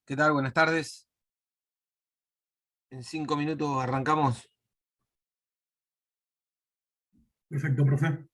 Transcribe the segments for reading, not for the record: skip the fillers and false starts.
¿Qué tal? Buenas tardes. En 5 minutos arrancamos. Perfecto, profe.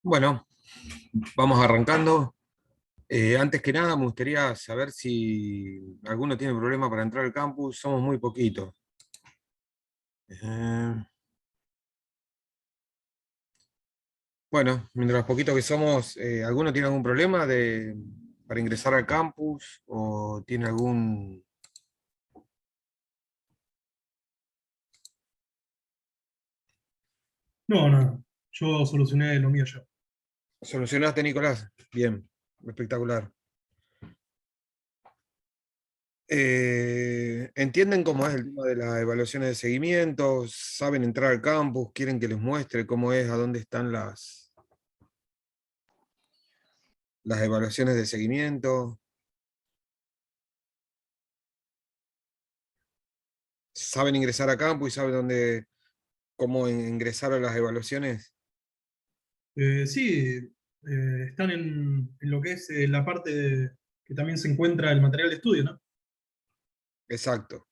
Bueno, vamos arrancando. Antes que nada, me gustaría saber si alguno tiene problema para entrar al campus. Somos muy poquitos. Eh, bueno, mientras los poquitos que somos, ¿alguno tiene algún problema para ingresar al campus? ¿O tiene algún... No, no, yo solucioné lo mío yo. ¿Solucionaste, Nicolás? Bien, espectacular. ¿Entienden cómo es el tema de las evaluaciones de seguimiento? ¿Saben entrar al campus? ¿Quieren que les muestre cómo es, a dónde están las evaluaciones de seguimiento? ¿Saben ingresar a campus y saben cómo ingresar a las evaluaciones? Sí, están en lo que es la parte que también se encuentra el material de estudio, ¿no? Exacto.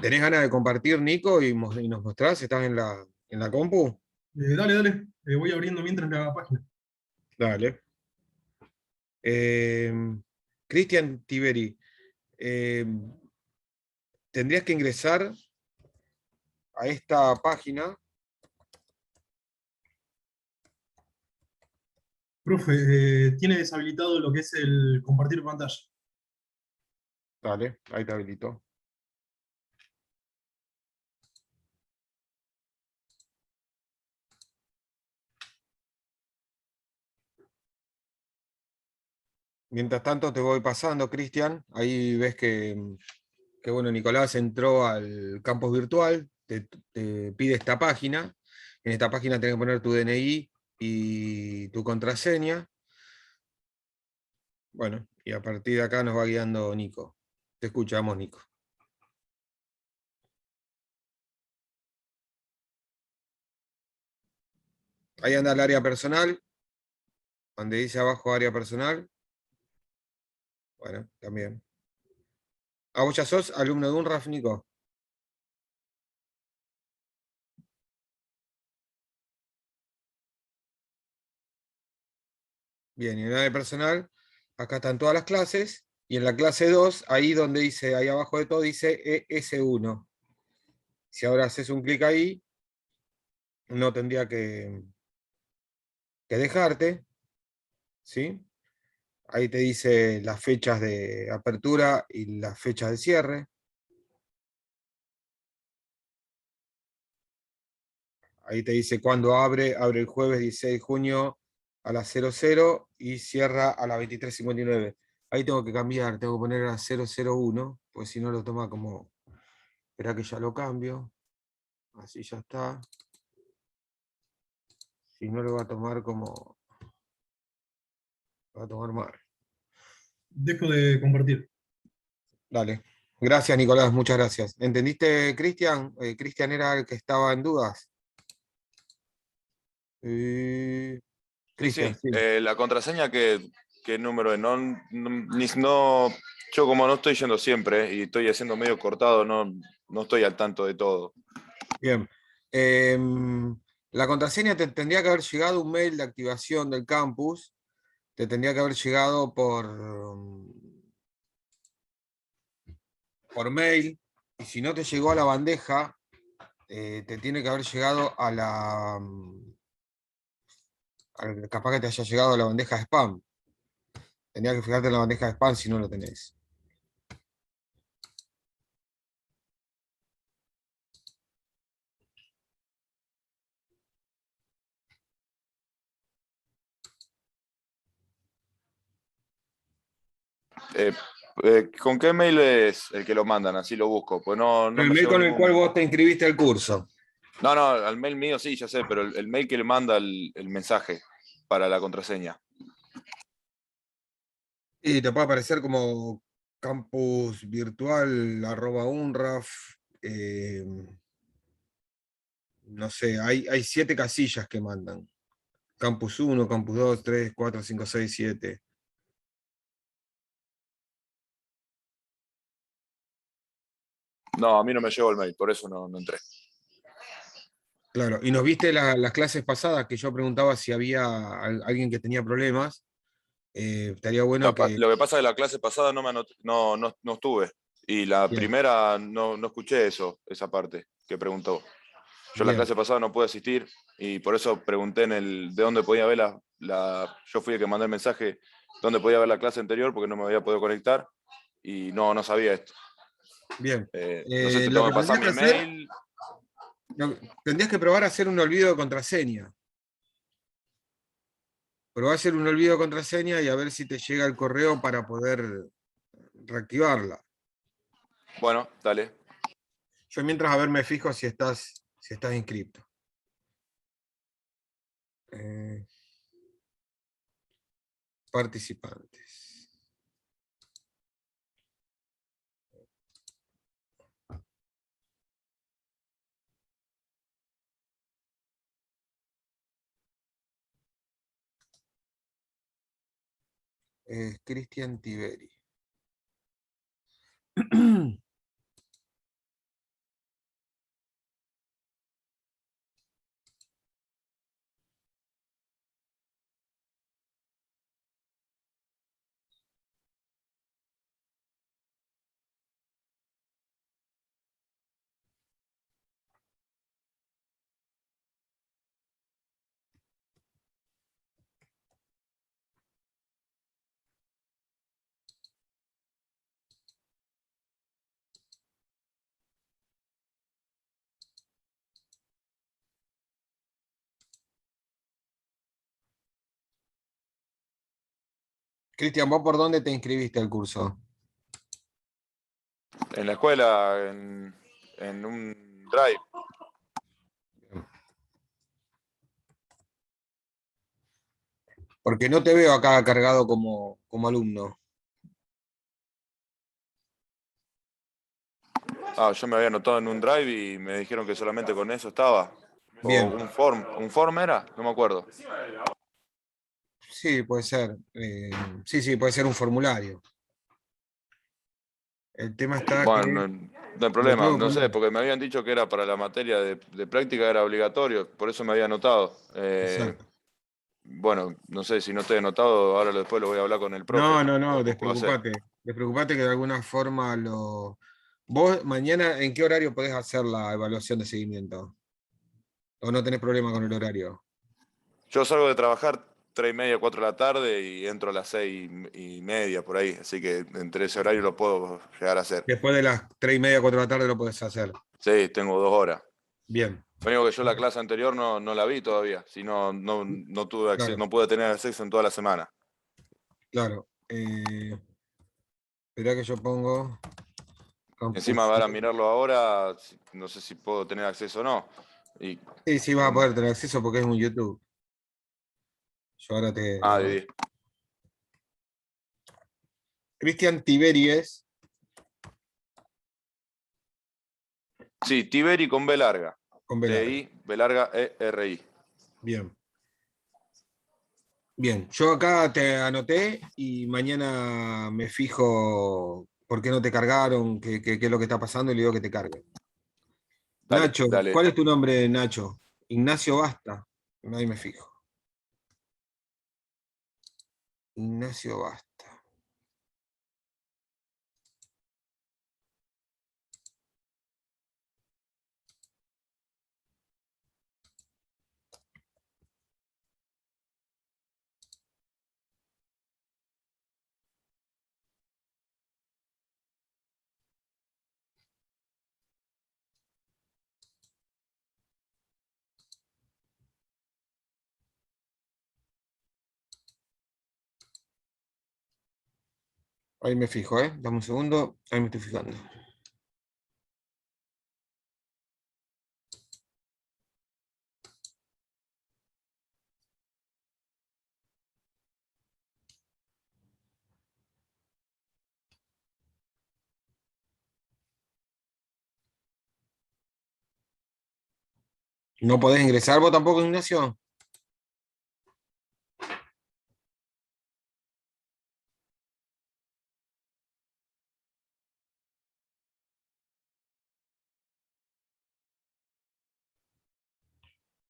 ¿Tenés ganas de compartir, Nico, y nos mostrás? ¿Estás en la compu? Dale, dale, voy abriendo mientras la página. Dale. Eh, Cristian Tiberi, eh, tendrías que ingresar a esta página. Profe, tiene deshabilitado lo que es el compartir pantalla. Dale, ahí te habilito. Mientras tanto te voy pasando, Cristian. Ahí ves que, bueno, Nicolás entró al campus virtual, te pide esta página. En esta página tenés que poner tu DNI y tu contraseña. Bueno, y a partir de acá nos va guiando Nico. Te escuchamos, Nico. Ahí anda el área personal, donde dice abajo área personal. Bueno, también. ¿A vos ya sos alumno de UNRAF, Nico? Bien, y en el área personal, acá están todas las clases, y en la clase 2, ahí donde dice, ahí abajo de todo, dice ES1. Si ahora haces un clic ahí, no tendría que dejarte, ¿sí? Ahí te dice las fechas de apertura y las fechas de cierre. Ahí te dice cuándo abre el jueves 16 de junio a las 00 y cierra a las 23:59. Ahí tengo que cambiar, tengo que poner a 001, pues si no lo toma como... Espera que ya lo cambio, así ya está. Si no lo va a tomar como... Lo va a tomar mal. Dejo de compartir. Dale. Gracias, Nicolás, muchas gracias. ¿Entendiste, Cristian? Cristian era el que estaba en dudas. Sí, sí. Cristian, sí. La contraseña, ¿qué número es? No, yo como no estoy yendo siempre y estoy haciendo medio cortado, no estoy al tanto de todo. Bien. La contraseña te tendría que haber llegado un mail de activación del campus. Te tendría que haber llegado por mail. Y si no te llegó a la bandeja, te tiene que haber llegado capaz que te haya llegado a la bandeja de spam. Tendría que fijarte en la bandeja de spam si no lo tenés. Eh, ¿Con qué mail es el que lo mandan? Así lo busco. Pues no El me mail llegó con el cual ningún. vos te inscribiste al curso. No, al mail mío sí, ya sé, pero el mail que le manda el mensaje para la contraseña. Y te puede aparecer como campusvirtual@unraf. No sé, hay 7 casillas que mandan. Campus 1, Campus 2, 3, 4, 5, 6, 7. No, a mí no me llegó el mail, por eso no entré. Claro, y nos viste las clases pasadas que yo preguntaba si había alguien que tenía problemas. estaría bueno que... Lo que pasa es que la clase pasada no estuve. Y la Bien, primera no escuché esa parte que preguntó. Yo la bien, clase pasada no pude asistir y por eso pregunté de dónde podía ver yo fui el que mandé el mensaje, dónde podía ver la clase anterior porque no me había podido conectar y no sabía esto. bien. No sé, te Lo tengo que que pasar tendrías mi que hacer, email. tendrías que probar a hacer un olvido de contraseña. Probá a hacer un olvido de contraseña y a ver si te llega el correo para poder reactivarla. Bueno, dale. Yo mientras a ver me fijo si estás inscrito. Eh, participantes. Cristian Tiberi. Cristian, ¿vos por dónde te inscribiste al curso? En la escuela, en un drive. Porque no te veo acá cargado como alumno. Yo me había anotado en un drive y me dijeron que solamente con eso estaba. O Bien, un form era, no me acuerdo. sí, puede ser. Sí, puede ser un formulario. El tema está que Bueno, no hay lo problema, tengo que no sé, poner. porque me habían dicho que era para la materia de práctica, era obligatorio, por eso me había anotado. Exacto. Bueno, no sé si no estoy anotado, ahora después lo voy a hablar con el profe, a No, ver qué puedo hacer. despreocupate. Despreocupate que de alguna forma lo. ¿Vos mañana en qué horario podés hacer la evaluación de seguimiento? ¿O no tenés problema con el horario? Yo salgo de trabajar 3:30, 4 de la tarde y entro a las 6:30 por ahí, así que entre ese horario lo puedo llegar a hacer. Después de las 3:30, 4 de la tarde lo podés hacer. Sí, tengo 2 horas. Bien. Lo único que yo la clase anterior no la vi todavía, si no tuve acceso, Claro, no pude tener acceso en toda la semana. claro. Esperá que yo pongo Encima campus. van a mirarlo ahora, no sé si puedo tener acceso o no. Y, Sí, sí, vas a poder tener acceso porque es un YouTube. Yo ahora te. Didi. Cristian Tiberi. Sí, Tiberi con B larga. Con B larga. T-I, B larga, E-R-I. Bien. Bien, yo acá te anoté y mañana me fijo por qué no te cargaron, qué es lo que está pasando y le digo que te carguen. Dale, Nacho, dale. ¿cuál es tu nombre, Nacho? Ignacio Basta. Ahí me fijo. Ignacio Basta. Ahí me fijo, ¿eh? Dame un segundo. Ahí me estoy fijando. ¿No podés ingresar vos tampoco, Ignacio?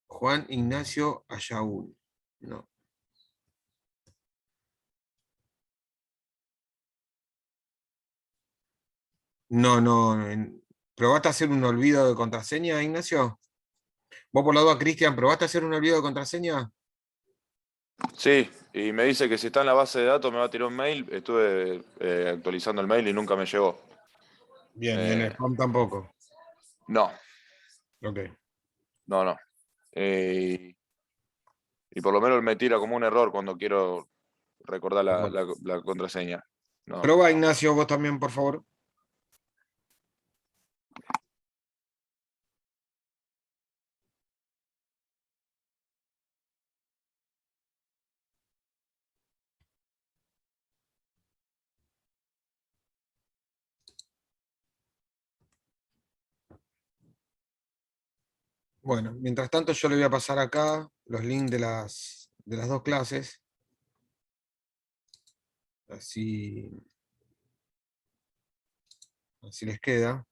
Juan Ignacio Ayaúl. No. No. ¿Probaste a hacer un olvido de contraseña, Ignacio? Vos por la duda, Cristian, ¿probaste a hacer un olvido de contraseña? Sí, y me dice que si está en la base de datos me va a tirar un mail. Estuve actualizando el mail y nunca me llegó. Bien, y en Eh, spam tampoco. no, Ok. no. Eh, y por lo menos me tira como un error cuando quiero recordar Bueno. la contraseña. No. Proba, Ignacio, vos también, por favor. Bueno, mientras tanto yo le voy a pasar acá los links de las dos clases. Así les queda.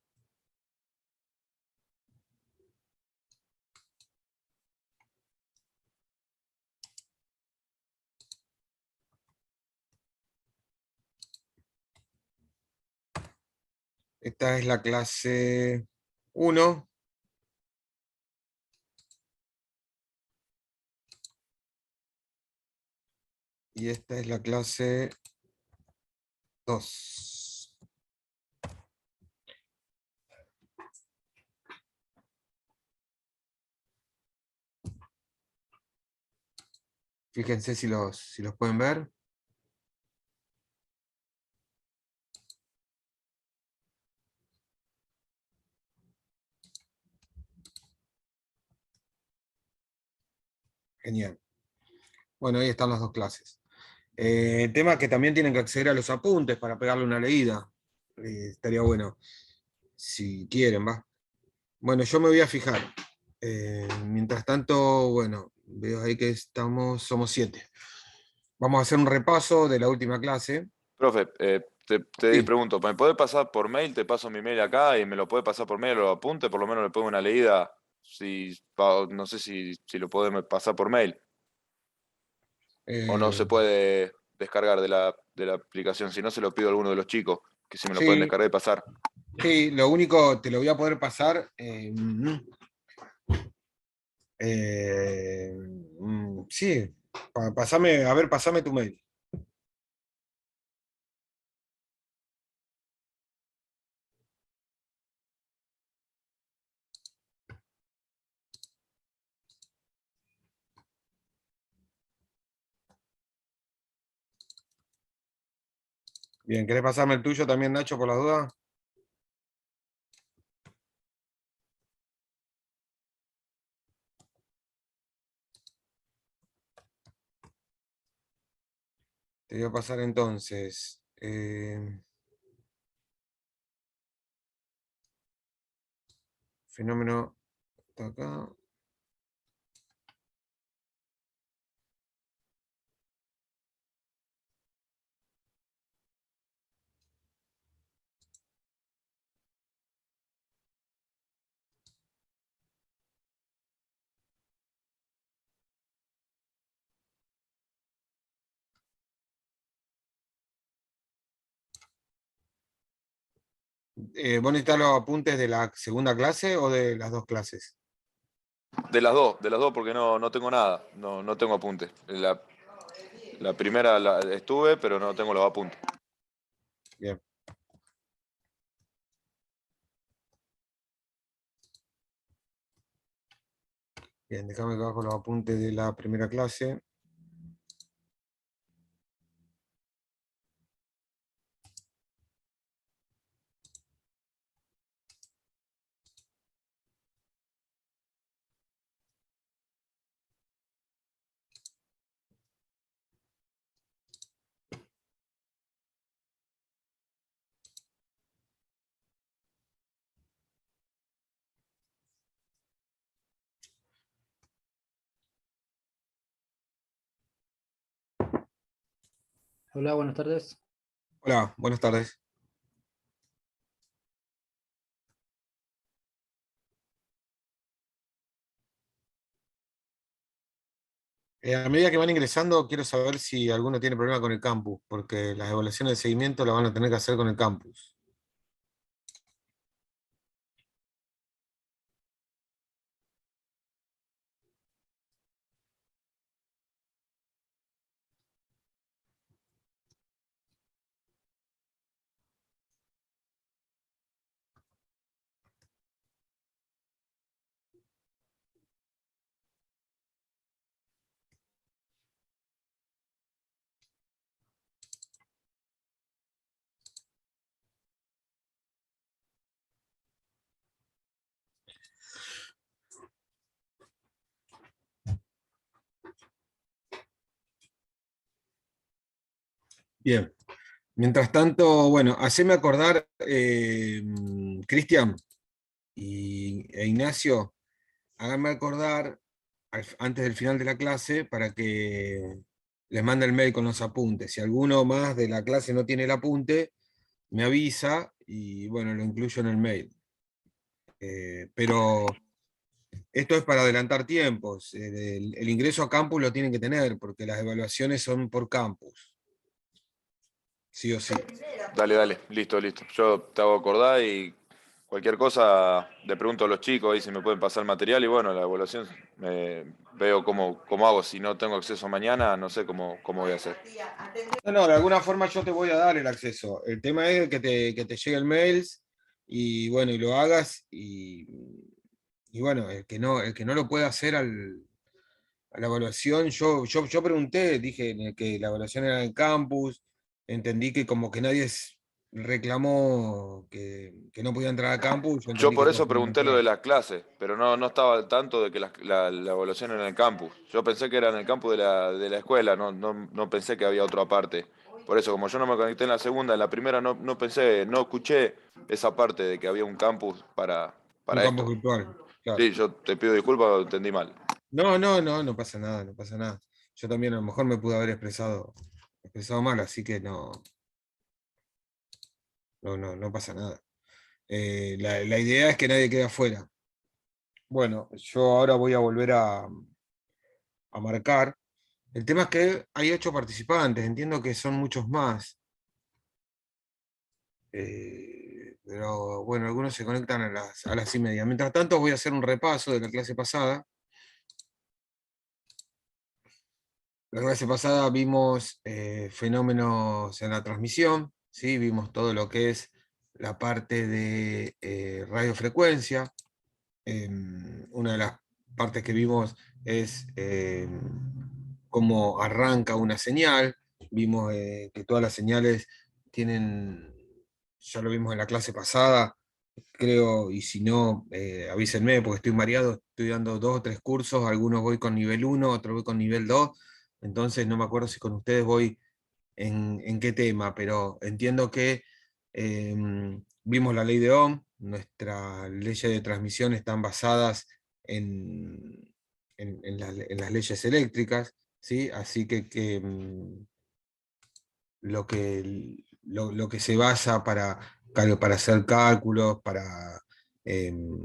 Esta es la clase 1. Y esta es la clase 2. Fíjense si los pueden ver. Genial. Bueno, ahí están las dos clases. El tema es que también tienen que acceder a los apuntes para pegarle una leída. Estaría bueno, si quieren, va. Bueno, yo me voy a fijar. Mientras tanto, bueno, veo ahí que somos 7. Vamos a hacer un repaso de la última clase. Profe, te Sí. pregunto, ¿me puede pasar por mail? Te paso mi mail acá y me lo puede pasar por mail, lo apunte, por lo menos le pongo una leída. No sé si lo puede pasar por mail o no Eh, se puede descargar de la aplicación. Si no, se lo pido a alguno de los chicos, que si me lo pueden sí, descargar y pasar. sí, lo único, te lo voy a poder pasar. Sí, pasame, a ver, pasame tu mail. Bien, ¿querés pasarme el tuyo también, Nacho, por la duda? Te voy a pasar entonces. Fenómeno está acá. ¿Vos necesitas los apuntes de la segunda clase o de las dos clases? De las dos, porque no tengo nada, no tengo apuntes. La primera estuve, pero no tengo los apuntes. Bien. Bien, déjame que bajo los apuntes de la primera clase. Hola, buenas tardes. Hola, buenas tardes. A medida que van ingresando, quiero saber si alguno tiene problema con el campus, porque las evaluaciones de seguimiento las van a tener que hacer con el campus. Bien. Mientras tanto, bueno, haceme acordar, Cristian e Ignacio, háganme acordar antes del final de la clase para que les mande el mail con los apuntes. Si alguno más de la clase no tiene el apunte, me avisa y bueno, lo incluyo en el mail. Pero esto es para adelantar tiempos. El ingreso a campus lo tienen que tener porque las evaluaciones son por campus. Sí o sí. Dale, dale, listo, listo. Yo te hago acordar y cualquier cosa le pregunto a los chicos ahí si me pueden pasar material y bueno, la evaluación veo cómo hago. Si no tengo acceso mañana, no sé cómo voy a hacer. No, no, de alguna forma yo te voy a dar el acceso. El tema es que te llegue el mails y bueno, y lo hagas y bueno, el que no lo pueda hacer a la evaluación, yo pregunté, dije que la evaluación era en el campus, entendí que como que nadie reclamó que no podía entrar a campus, yo Yo entendí que por todos eso podían pregunté lo de entrar. las clases, pero no estaba al tanto de que la evaluación era en el campus. Yo pensé que era en el campus de la escuela, no pensé que había otra parte. Por eso, como yo no me conecté en la segunda, en la primera no pensé, no escuché esa parte de que había un campus Un para campus esto. virtual, claro. Sí, yo te pido disculpas, lo entendí mal. No, no, no, no pasa nada, no pasa nada. Yo también a lo mejor me pude haber expresado mal, así que no pasa nada. La idea es que nadie quede afuera. Bueno, yo ahora voy a volver a marcar. El tema es que hay 8 participantes, entiendo que son muchos más. Pero bueno, algunos se conectan a las 1:30. Mientras tanto, voy a hacer un repaso de la clase pasada. La clase pasada vimos fenómenos en la transmisión, ¿sí? Vimos todo lo que es la parte de radiofrecuencia. Una de las partes que vimos es cómo arranca una señal. Vimos que todas las señales tienen, ya lo vimos en la clase pasada, creo, y si no, avísenme porque estoy mareado, estoy dando 2 o 3 cursos, algunos voy con nivel 1, otros voy con nivel 2, entonces no me acuerdo si con ustedes voy en qué tema, pero entiendo que vimos la ley de Ohm, nuestras leyes de transmisión están basadas en las leyes eléctricas, ¿sí? Así que lo que se basa para hacer cálculos, para em,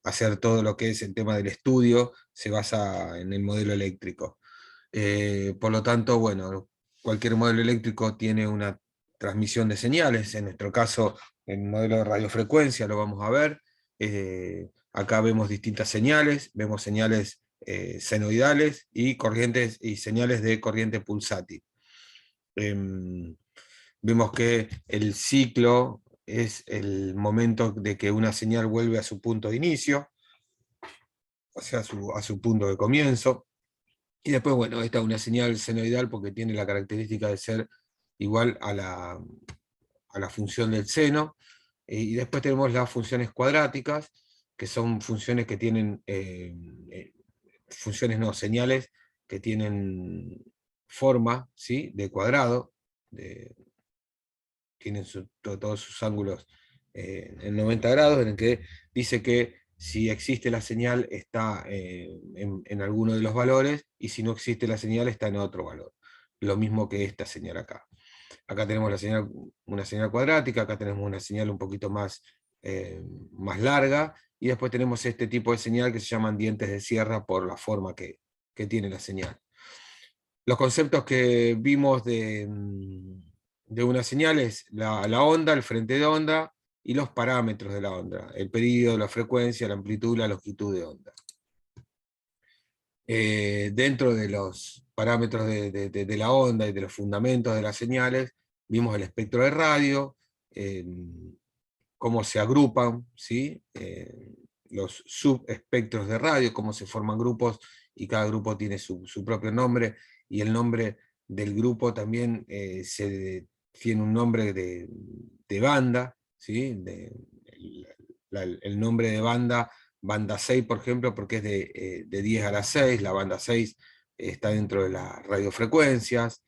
hacer todo lo que es el tema del estudio, se basa en el modelo eléctrico. Por lo tanto, bueno, cualquier modelo eléctrico tiene una transmisión de señales, en nuestro caso, el modelo de radiofrecuencia lo vamos a ver. Acá vemos distintas señales, vemos señales senoidales y corrientes y señales de corriente pulsátil. Vemos que el ciclo es el momento de que una señal vuelve a su punto de inicio, o sea, a su punto de comienzo. Y después, bueno, esta es una señal senoidal porque tiene la característica de ser igual a la función del seno. Y después tenemos las funciones cuadráticas, que son funciones que tienen, funciones no, señales que tienen forma, ¿sí? De cuadrado, tienen todos sus ángulos en 90 grados, en el que dice que si existe la señal está en alguno de los valores, y si no existe la señal está en otro valor. Lo mismo que esta señal acá. Acá tenemos una señal cuadrática, acá tenemos una señal un poquito más larga, y después tenemos este tipo de señal que se llaman dientes de sierra por la forma que tiene la señal. Los conceptos que vimos de una señal es la onda, el frente de onda y los parámetros de la onda, el periodo, la frecuencia, la amplitud, la longitud de onda. Dentro de los parámetros de la onda y de los fundamentos de las señales, vimos el espectro de radio, cómo se agrupan, ¿sí? Los subespectros de radio, cómo se forman grupos, y cada grupo tiene su propio nombre, y el nombre del grupo también tiene un nombre de banda, ¿sí? El nombre de banda 6, por ejemplo, porque es de 10 a las 6, la banda 6 está dentro de las radiofrecuencias.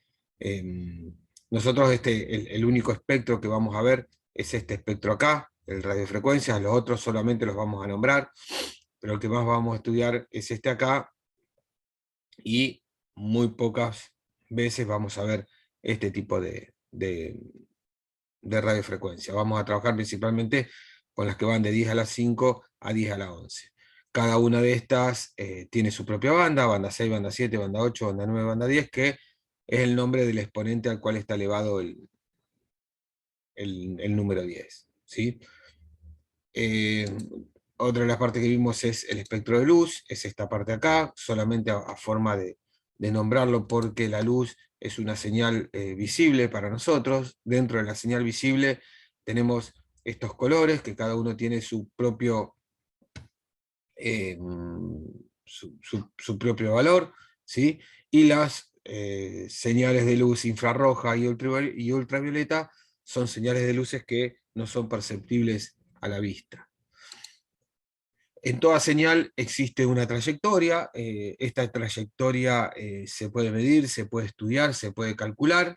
Nosotros el único espectro que vamos a ver es este espectro acá, el radiofrecuencias, los otros solamente los vamos a nombrar, pero el que más vamos a estudiar es este acá, y muy pocas veces vamos a ver este tipo de radiofrecuencia. Vamos a trabajar principalmente con las que van de 10 a la 5 a 10 a la 11. Cada una de estas tiene su propia banda, banda 6, banda 7, banda 8, banda 9, banda 10, que es el nombre del exponente al cual está elevado el número 10. ¿Sí? Otra de las partes que vimos es el espectro de luz, es esta parte acá, solamente a forma de nombrarlo, porque la luz es una señal visible para nosotros. Dentro de la señal visible tenemos estos colores, que cada uno tiene su propio, su propio valor, ¿sí? Y las señales de luz infrarroja y ultravioleta son señales de luces que no son perceptibles a la vista. En toda señal existe una trayectoria, esta trayectoria se puede medir, se puede estudiar, se puede calcular,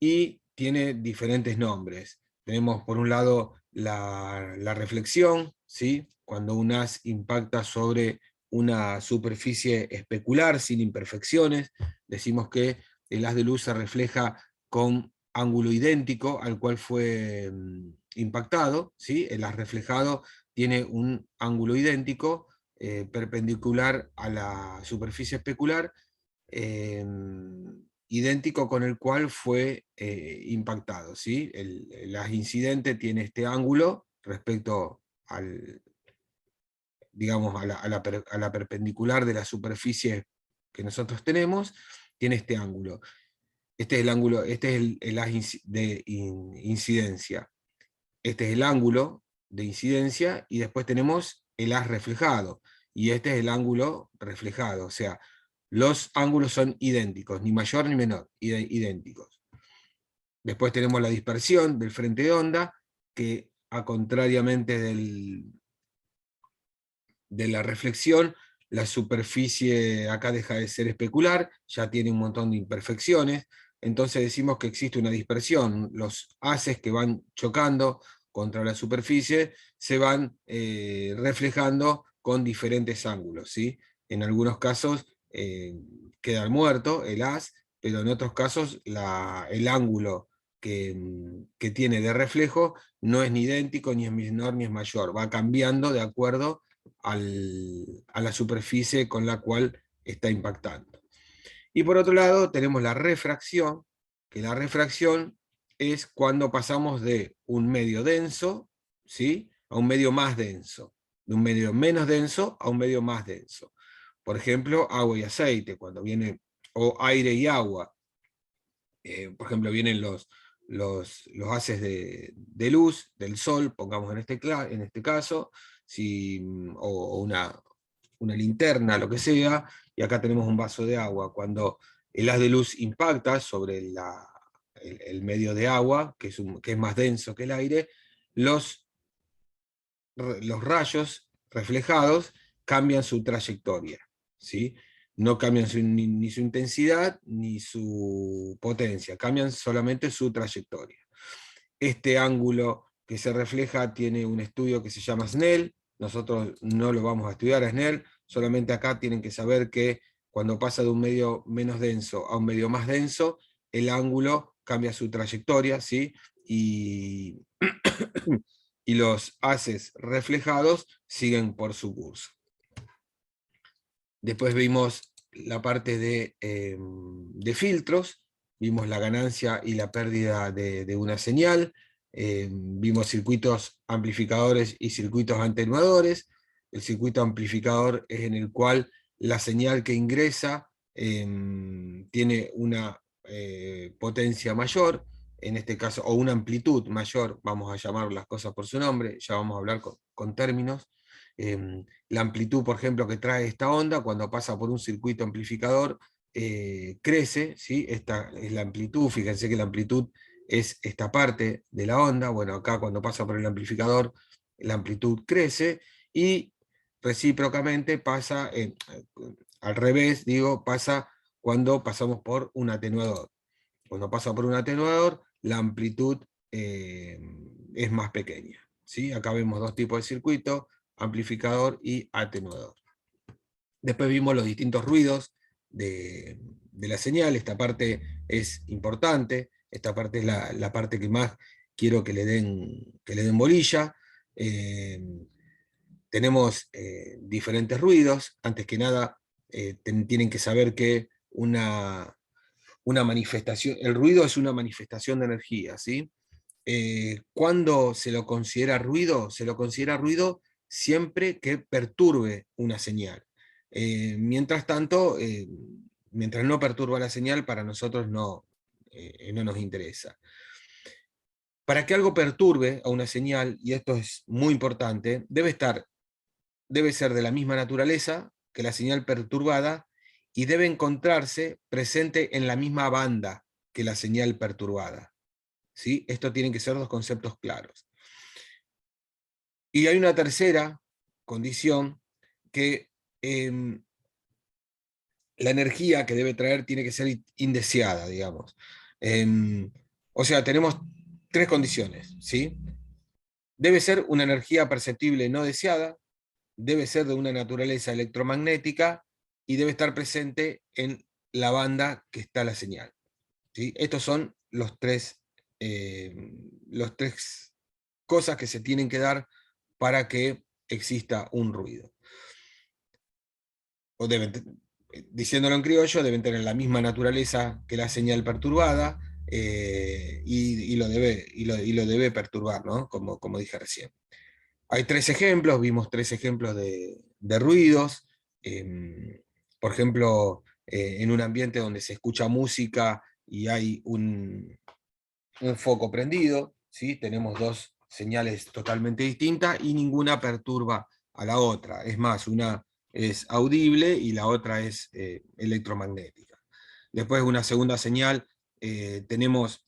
y tiene diferentes nombres. Tenemos por un lado la reflexión, ¿sí? Cuando un haz impacta sobre una superficie especular sin imperfecciones, decimos que el haz de luz se refleja con ángulo idéntico al cual fue impactado, ¿sí? El haz reflejado tiene un ángulo idéntico, perpendicular a la superficie especular, idéntico con el cual fue impactado, ¿sí? El haz incidente tiene este ángulo respecto al, digamos, a la perpendicular de la superficie que nosotros tenemos, tiene este ángulo. Este es el ángulo, este es el haz de incidencia. Este es el ángulo de incidencia, y después tenemos el haz reflejado, y este es el ángulo reflejado. O sea, los ángulos son idénticos, ni mayor ni menor, idénticos. Después tenemos la dispersión del frente de onda, que a contrariamente de la reflexión, la superficie acá deja de ser especular, ya tiene un montón de imperfecciones, entonces decimos que existe una dispersión. Los haces que van chocando contra la superficie se van reflejando con diferentes ángulos, ¿sí? En algunos casos queda el muerto, el haz, pero en otros casos el ángulo que tiene de reflejo no es ni idéntico, ni es menor, ni es mayor, va cambiando de acuerdo a la superficie con la cual está impactando. Y por otro lado tenemos la refracción, que la refracción es cuando pasamos de un medio denso, ¿sí?, a un medio más denso, de un medio menos denso a un medio más denso. Por ejemplo, agua y aceite, cuando viene, o aire y agua. Por ejemplo, vienen los haces de luz del sol, pongamos en este caso, o una linterna, lo que sea, y acá tenemos un vaso de agua. Cuando el haz de luz impacta sobre el medio de agua, que es más denso que el aire, los rayos reflejados cambian su trayectoria, ¿sí? No cambian ni su intensidad ni su potencia, cambian solamente su trayectoria. Este ángulo que se refleja tiene un estudio que se llama Snell. Nosotros no lo vamos a estudiar a Snell, solamente acá tienen que saber que cuando pasa de un medio menos denso a un medio más denso, el ángulo cambia su trayectoria, ¿sí? Y y los haces reflejados siguen por su curso. Después vimos la parte de filtros, vimos la ganancia y la pérdida de una señal, vimos circuitos amplificadores y circuitos atenuadores. El circuito amplificador es en el cual la señal que ingresa tiene una potencia mayor, en este caso, o una amplitud mayor, vamos a llamar las cosas por su nombre, ya vamos a hablar con términos. La amplitud, por ejemplo, que trae esta onda, cuando pasa por un circuito amplificador, crece, ¿sí? Esta es la amplitud, fíjense que la amplitud es esta parte de la onda. Bueno, acá cuando pasa por el amplificador, la amplitud crece, y recíprocamente pasa, al revés, digo, pasa cuando pasamos por un atenuador. Cuando pasa por un atenuador, la amplitud es más pequeña, ¿sí? Acá vemos dos tipos de circuito, amplificador y atenuador. Después vimos los distintos ruidos de la señal. Esta parte es importante, esta parte es la parte que más quiero que le den bolilla. Tenemos diferentes ruidos. Antes que nada, tienen que saber que una manifestación, el ruido es una manifestación de energía, ¿sí? ¿Cuándo se lo considera ruido? Se lo considera ruido siempre que perturbe una señal. Mientras tanto, mientras no perturba la señal, para nosotros no nos interesa. Para que algo perturbe a una señal, y esto es muy importante, debe ser de la misma naturaleza que la señal perturbada y debe encontrarse presente en la misma banda que la señal perturbada. ¿Sí? Esto tienen que ser dos conceptos claros. Y hay una tercera condición, que la energía que debe traer tiene que ser indeseada, digamos. O sea, tenemos tres condiciones, ¿sí? Debe ser una energía perceptible no deseada, debe ser de una naturaleza electromagnética y debe estar presente en la banda que está la señal, ¿sí? Estos son los tres cosas que se tienen que dar para que exista un ruido. O diciéndolo en criollo, deben tener la misma naturaleza que la señal perturbada, y lo debe perturbar, ¿no? Como dije recién. Hay tres ejemplos, vimos tres ejemplos de ruidos. Por ejemplo, en un ambiente donde se escucha música y hay un foco prendido, ¿sí? Tenemos dos señales totalmente distintas y ninguna perturba a la otra. Es más, una es audible y la otra es electromagnética. Después, una segunda señal, tenemos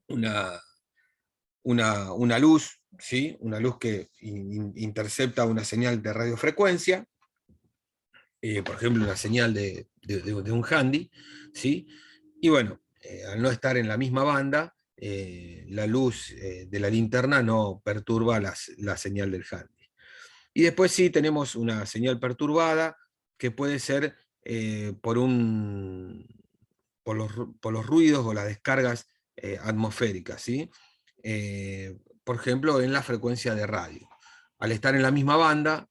una luz, ¿sí? Una luz que intercepta una señal de radiofrecuencia, por ejemplo, una señal de un handy, ¿sí? Y bueno, al no estar en la misma banda, la luz de la linterna no perturba la señal del handy. Y después sí tenemos una señal perturbada que puede ser por los ruidos o las descargas atmosféricas, ¿sí? Por ejemplo, en la frecuencia de radio. Al estar en la misma banda,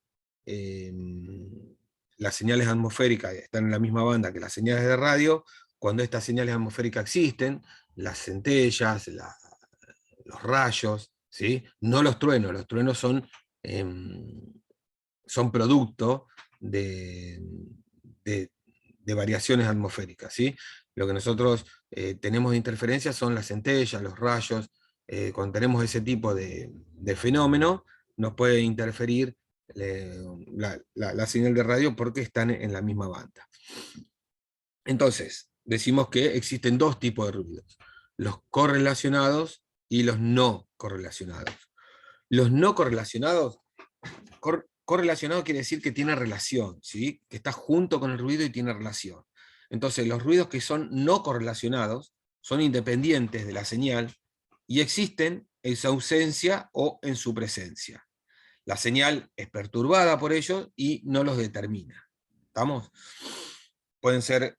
las señales atmosféricas están en la misma banda que las señales de radio. Cuando estas señales atmosféricas existen, las centellas, los rayos, ¿sí? No los truenos son producto de variaciones atmosféricas, ¿sí? Lo que nosotros tenemos de interferencia son las centellas, los rayos. Cuando tenemos ese tipo de fenómeno, nos puede interferir la señal de radio porque están en la misma banda. Entonces, decimos que existen dos tipos de ruidos: los correlacionados y los no correlacionados. Los no correlacionados, correlacionado quiere decir que tiene relación, ¿sí? Que está junto con el ruido y tiene relación. Entonces, los ruidos que son no correlacionados son independientes de la señal y existen en su ausencia o en su presencia. La señal es perturbada por ellos y no los determina. ¿Estamos? Pueden ser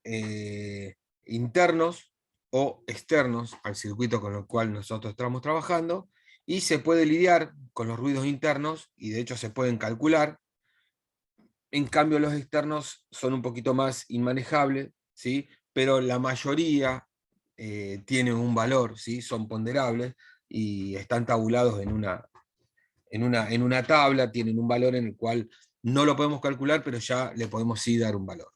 internos o externos al circuito con el cual nosotros estamos trabajando, y se puede lidiar con los ruidos internos y de hecho se pueden calcular. En cambio, los externos son un poquito más inmanejables, ¿sí? Pero la mayoría tienen un valor, ¿sí? Son ponderables y están tabulados en una tabla, tienen un valor en el cual no lo podemos calcular, pero ya le podemos sí dar un valor.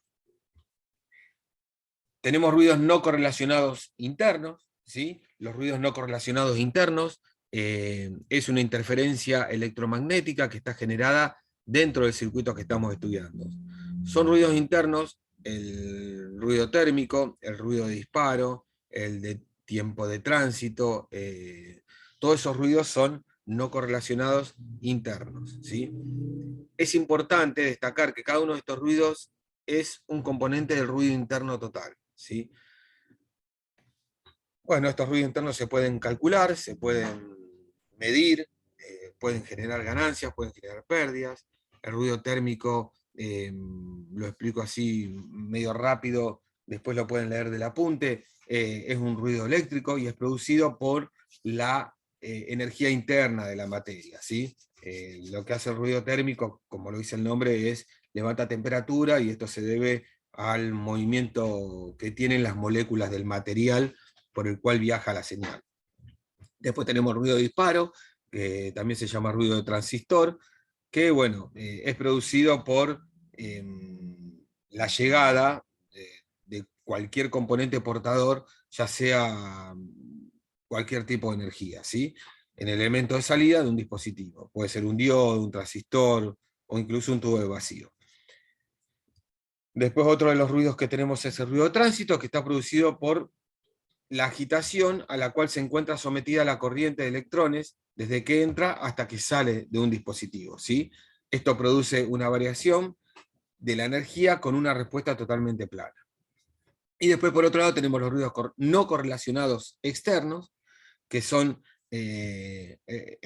Tenemos ruidos no correlacionados internos, ¿sí? Los ruidos no correlacionados internos es una interferencia electromagnética que está generada dentro del circuito que estamos estudiando. Son ruidos internos: el ruido térmico, el ruido de disparo, el de tiempo de tránsito, todos esos ruidos son no correlacionados internos, ¿sí? Es importante destacar que cada uno de estos ruidos es un componente del ruido interno total, ¿sí? Bueno, estos ruidos internos se pueden calcular, se pueden medir, pueden generar ganancias, pueden generar pérdidas. El ruido térmico, lo explico así medio rápido, después lo pueden leer del apunte, es un ruido eléctrico y es producido por la energía interna de la materia, ¿sí? Lo que hace el ruido térmico, como lo dice el nombre, es levanta temperatura, y esto se debe al movimiento que tienen las moléculas del material por el cual viaja la señal. Después tenemos ruido de disparo, que también se llama ruido de transistor, que bueno, es producido por la llegada de cualquier componente portador, ya sea cualquier tipo de energía, ¿sí? En el elemento de salida de un dispositivo. Puede ser un diodo, un transistor o incluso un tubo de vacío. Después otro de los ruidos que tenemos es el ruido de tránsito, que está producido por la agitación a la cual se encuentra sometida la corriente de electrones desde que entra hasta que sale de un dispositivo, ¿sí? Esto produce una variación de la energía con una respuesta totalmente plana. Y después, por otro lado, tenemos los ruidos no correlacionados externos, que son el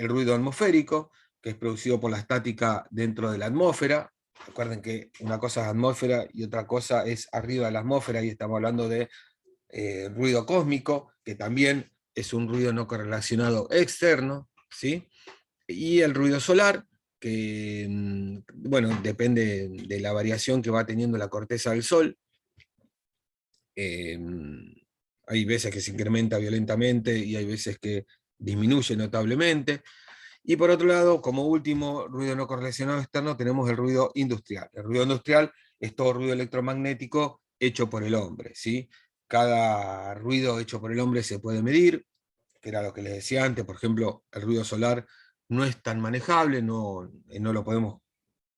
ruido atmosférico, que es producido por la estática dentro de la atmósfera. Recuerden que una cosa es atmósfera y otra cosa es arriba de la atmósfera, y estamos hablando de ruido cósmico, que también es un ruido no correlacionado externo, ¿sí? Y el ruido solar, que bueno, depende de la variación que va teniendo la corteza del Sol. Hay veces que se incrementa violentamente y hay veces que disminuye notablemente. Y por otro lado, como último ruido no correlacionado externo, tenemos el ruido industrial. El ruido industrial es todo ruido electromagnético hecho por el hombre, ¿sí? Cada ruido hecho por el hombre se puede medir, que era lo que les decía antes. Por ejemplo, el ruido solar no es tan manejable, no lo podemos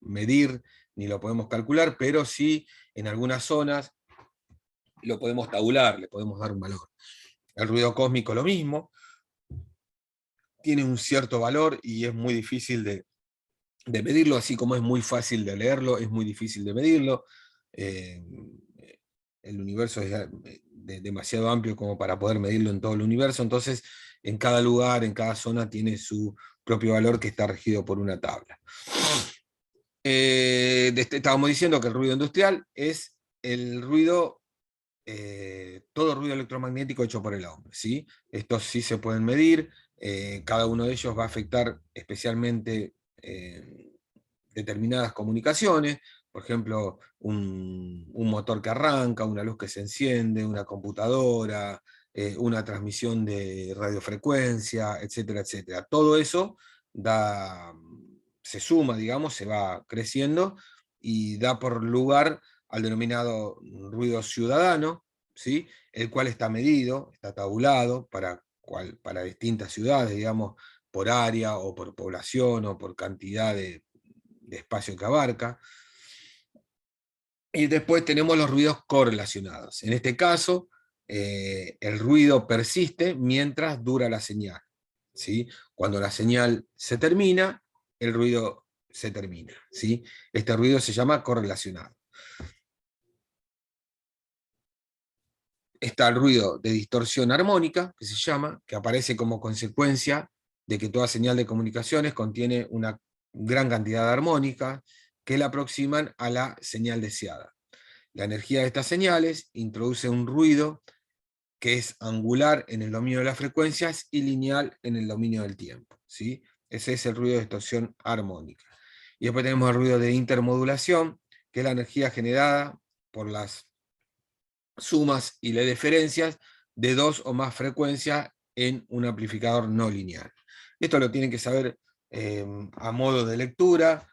medir ni lo podemos calcular, pero sí en algunas zonas lo podemos tabular, le podemos dar un valor. El ruido cósmico lo mismo, tiene un cierto valor y es muy difícil de medirlo, así como es muy fácil de leerlo, es muy difícil de medirlo. El universo es demasiado amplio como para poder medirlo en todo el universo, entonces en cada lugar, en cada zona tiene su propio valor que está regido por una tabla. Estábamos diciendo que el ruido industrial es el ruido, todo ruido electromagnético hecho por el hombre, ¿sí? Estos sí se pueden medir, cada uno de ellos va a afectar especialmente determinadas comunicaciones, por ejemplo, un motor que arranca, una luz que se enciende, una computadora, una transmisión de radiofrecuencia, etcétera, etcétera. Todo eso se suma, digamos, se va creciendo y da por lugar al denominado ruido ciudadano, ¿sí? El cual está medido, está tabulado para distintas ciudades, digamos, por área o por población o por cantidad de espacio que abarca. Y después tenemos los ruidos correlacionados. En este caso, el ruido persiste mientras dura la señal, ¿sí? Cuando la señal se termina, el ruido se termina, ¿sí? Este ruido se llama correlacionado. Está el ruido de distorsión armónica, que se llama, que aparece como consecuencia de que toda señal de comunicaciones contiene una gran cantidad de armónicas que la aproximan a la señal deseada. La energía de estas señales introduce un ruido que es angular en el dominio de las frecuencias y lineal en el dominio del tiempo, ¿sí? Ese es el ruido de distorsión armónica. Y después tenemos el ruido de intermodulación, que es la energía generada por las sumas y las diferencias de dos o más frecuencias en un amplificador no lineal. Esto lo tienen que saber a modo de lectura,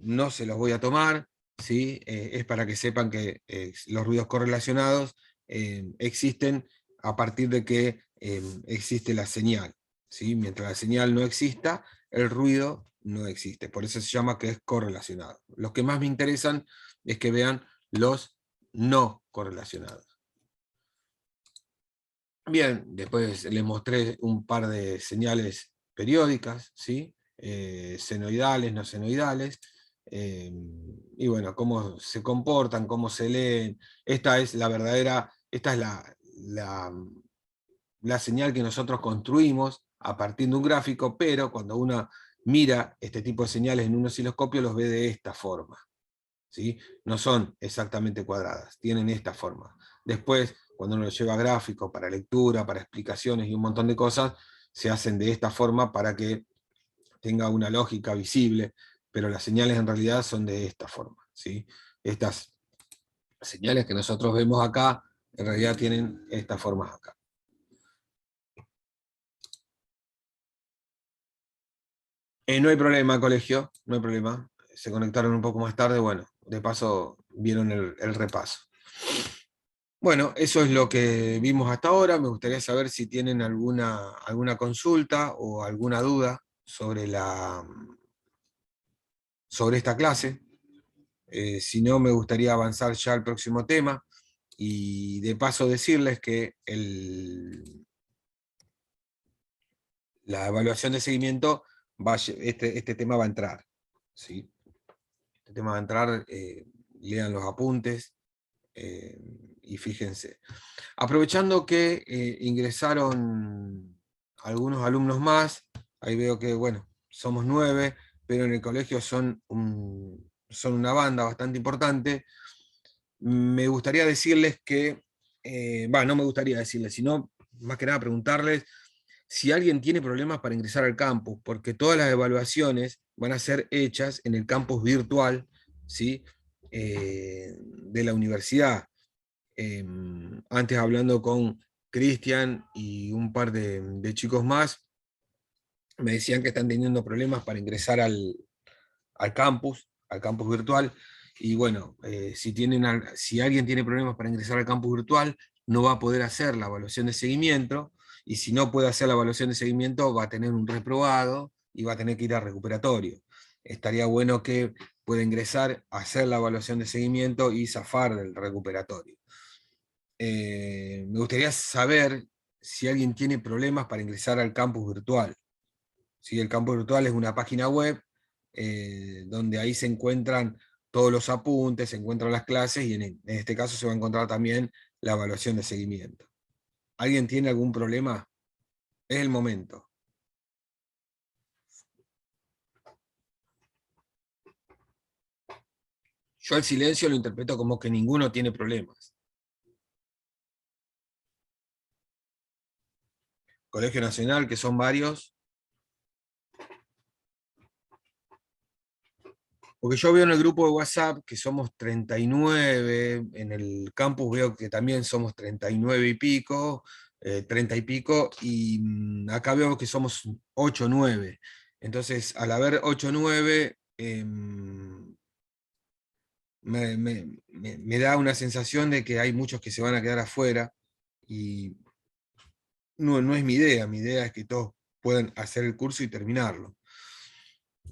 no se los voy a tomar, ¿sí? Es para que sepan que los ruidos correlacionados existen a partir de que existe la señal, ¿sí? Mientras la señal no exista, el ruido no existe, por eso se llama que es correlacionado. Los que más me interesan es que vean los no correlacionados. Bien, después les mostré un par de señales periódicas, ¿sí? Senoidales, no senoidales, y bueno, cómo se comportan, cómo se leen. Esta es la verdadera, esta es la la señal que nosotros construimos a partir de un gráfico, pero cuando uno mira este tipo de señales en un osciloscopio los ve de esta forma, ¿sí? No son exactamente cuadradas, tienen esta forma. Después, cuando uno lo lleva a gráfico para lectura, para explicaciones y un montón de cosas, se hacen de esta forma para que tenga una lógica visible, pero las señales en realidad son de esta forma, ¿sí? Estas señales que nosotros vemos acá, en realidad tienen estas formas acá. No hay problema, colegio, no hay problema. Se conectaron un poco más tarde, bueno, de paso vieron el repaso. Bueno, eso es lo que vimos hasta ahora. Me gustaría saber si tienen alguna consulta o alguna duda sobre esta clase. Si no, me gustaría avanzar ya al próximo tema. Y de paso decirles que la evaluación de seguimiento, este tema va a entrar, ¿sí? Este tema va a entrar, lean los apuntes, y fíjense. Aprovechando que ingresaron algunos alumnos más, ahí veo que, bueno, somos 9, pero en el colegio son una banda bastante importante. Me gustaría decirles que, no me gustaría decirles, sino más que nada preguntarles si alguien tiene problemas para ingresar al campus, porque todas las evaluaciones van a ser hechas en el campus virtual, ¿sí? De la universidad. Antes hablando con Cristian y un par de chicos más, me decían que están teniendo problemas para ingresar al campus virtual, y bueno, si alguien tiene problemas para ingresar al campus virtual, no va a poder hacer la evaluación de seguimiento, y si no puede hacer la evaluación de seguimiento, va a tener un reprobado y va a tener que ir a recuperatorio. Estaría bueno que pueda ingresar, hacer la evaluación de seguimiento y zafar del recuperatorio. Me gustaría saber si alguien tiene problemas para ingresar al campus virtual. ¿Sí? El campus virtual es una página web donde ahí se encuentran todos los apuntes, se encuentran las clases, y en este caso se va a encontrar también la evaluación de seguimiento. ¿Alguien tiene algún problema? Es el momento. Yo el silencio lo interpreto como que ninguno tiene problemas. Colegio Nacional, que son varios. Porque yo veo en el grupo de WhatsApp que somos 39, en el campus veo que también somos 39 y pico, 30 y pico, y acá veo que somos 8 o 9. Entonces, al haber 8 o 9, me da una sensación de que hay muchos que se van a quedar afuera, y no es mi idea es que todos puedan hacer el curso y terminarlo.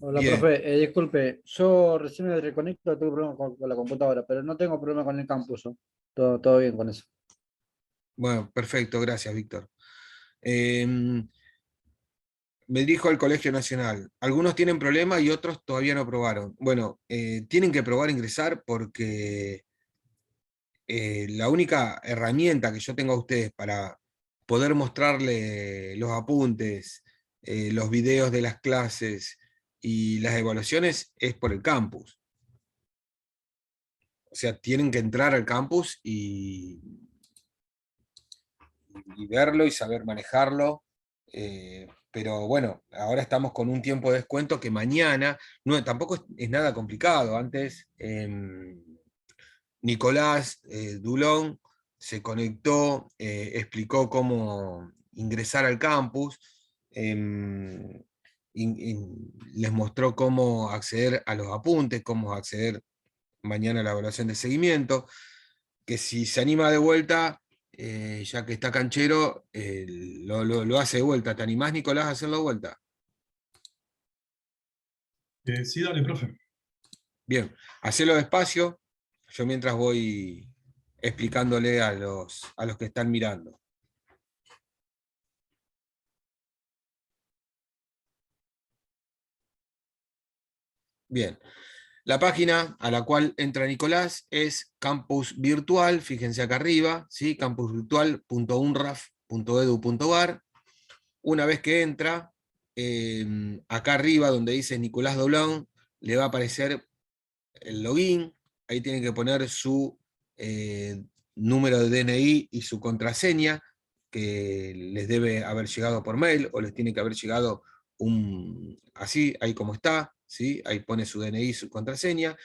Hola, Bien. profe. Disculpe, yo recién me reconecto, tuve problemas con la computadora, pero no tengo problema con el campus, ¿no? Todo bien con eso. Bueno, perfecto, gracias, Víctor. Me dirijo al Colegio Nacional. Algunos tienen problemas y otros todavía no probaron. Bueno, tienen que probar ingresar, porque la única herramienta que yo tengo a ustedes para poder mostrarle los apuntes, los videos de las clases y las evaluaciones es por el campus. O sea, tienen que entrar al campus y verlo y saber manejarlo. Pero bueno, ahora estamos con un tiempo de descuento que mañana, tampoco es nada complicado. Antes Nicolás Dulón se conectó, explicó cómo ingresar al campus, y les mostró cómo acceder a los apuntes, cómo acceder mañana a la evaluación de seguimiento, que si se anima de vuelta, ya que está canchero, lo hace de vuelta. ¿Te animás, Nicolás, a hacerlo de vuelta? Sí, dale, profe. Bien, hacelo despacio, yo mientras voy explicándole a los que están mirando. Bien, la página a la cual entra Nicolás es Campus Virtual, fíjense acá arriba, ¿sí? campusvirtual.unraf .edu.ar. Una vez que entra, acá arriba donde dice Nicolás Doblón, le va a aparecer el login, ahí tienen que poner su número de DNI y su contraseña, que les debe haber llegado por mail, o les tiene que haber llegado así, ahí como está, ¿sí? Ahí pone su DNI y su contraseña.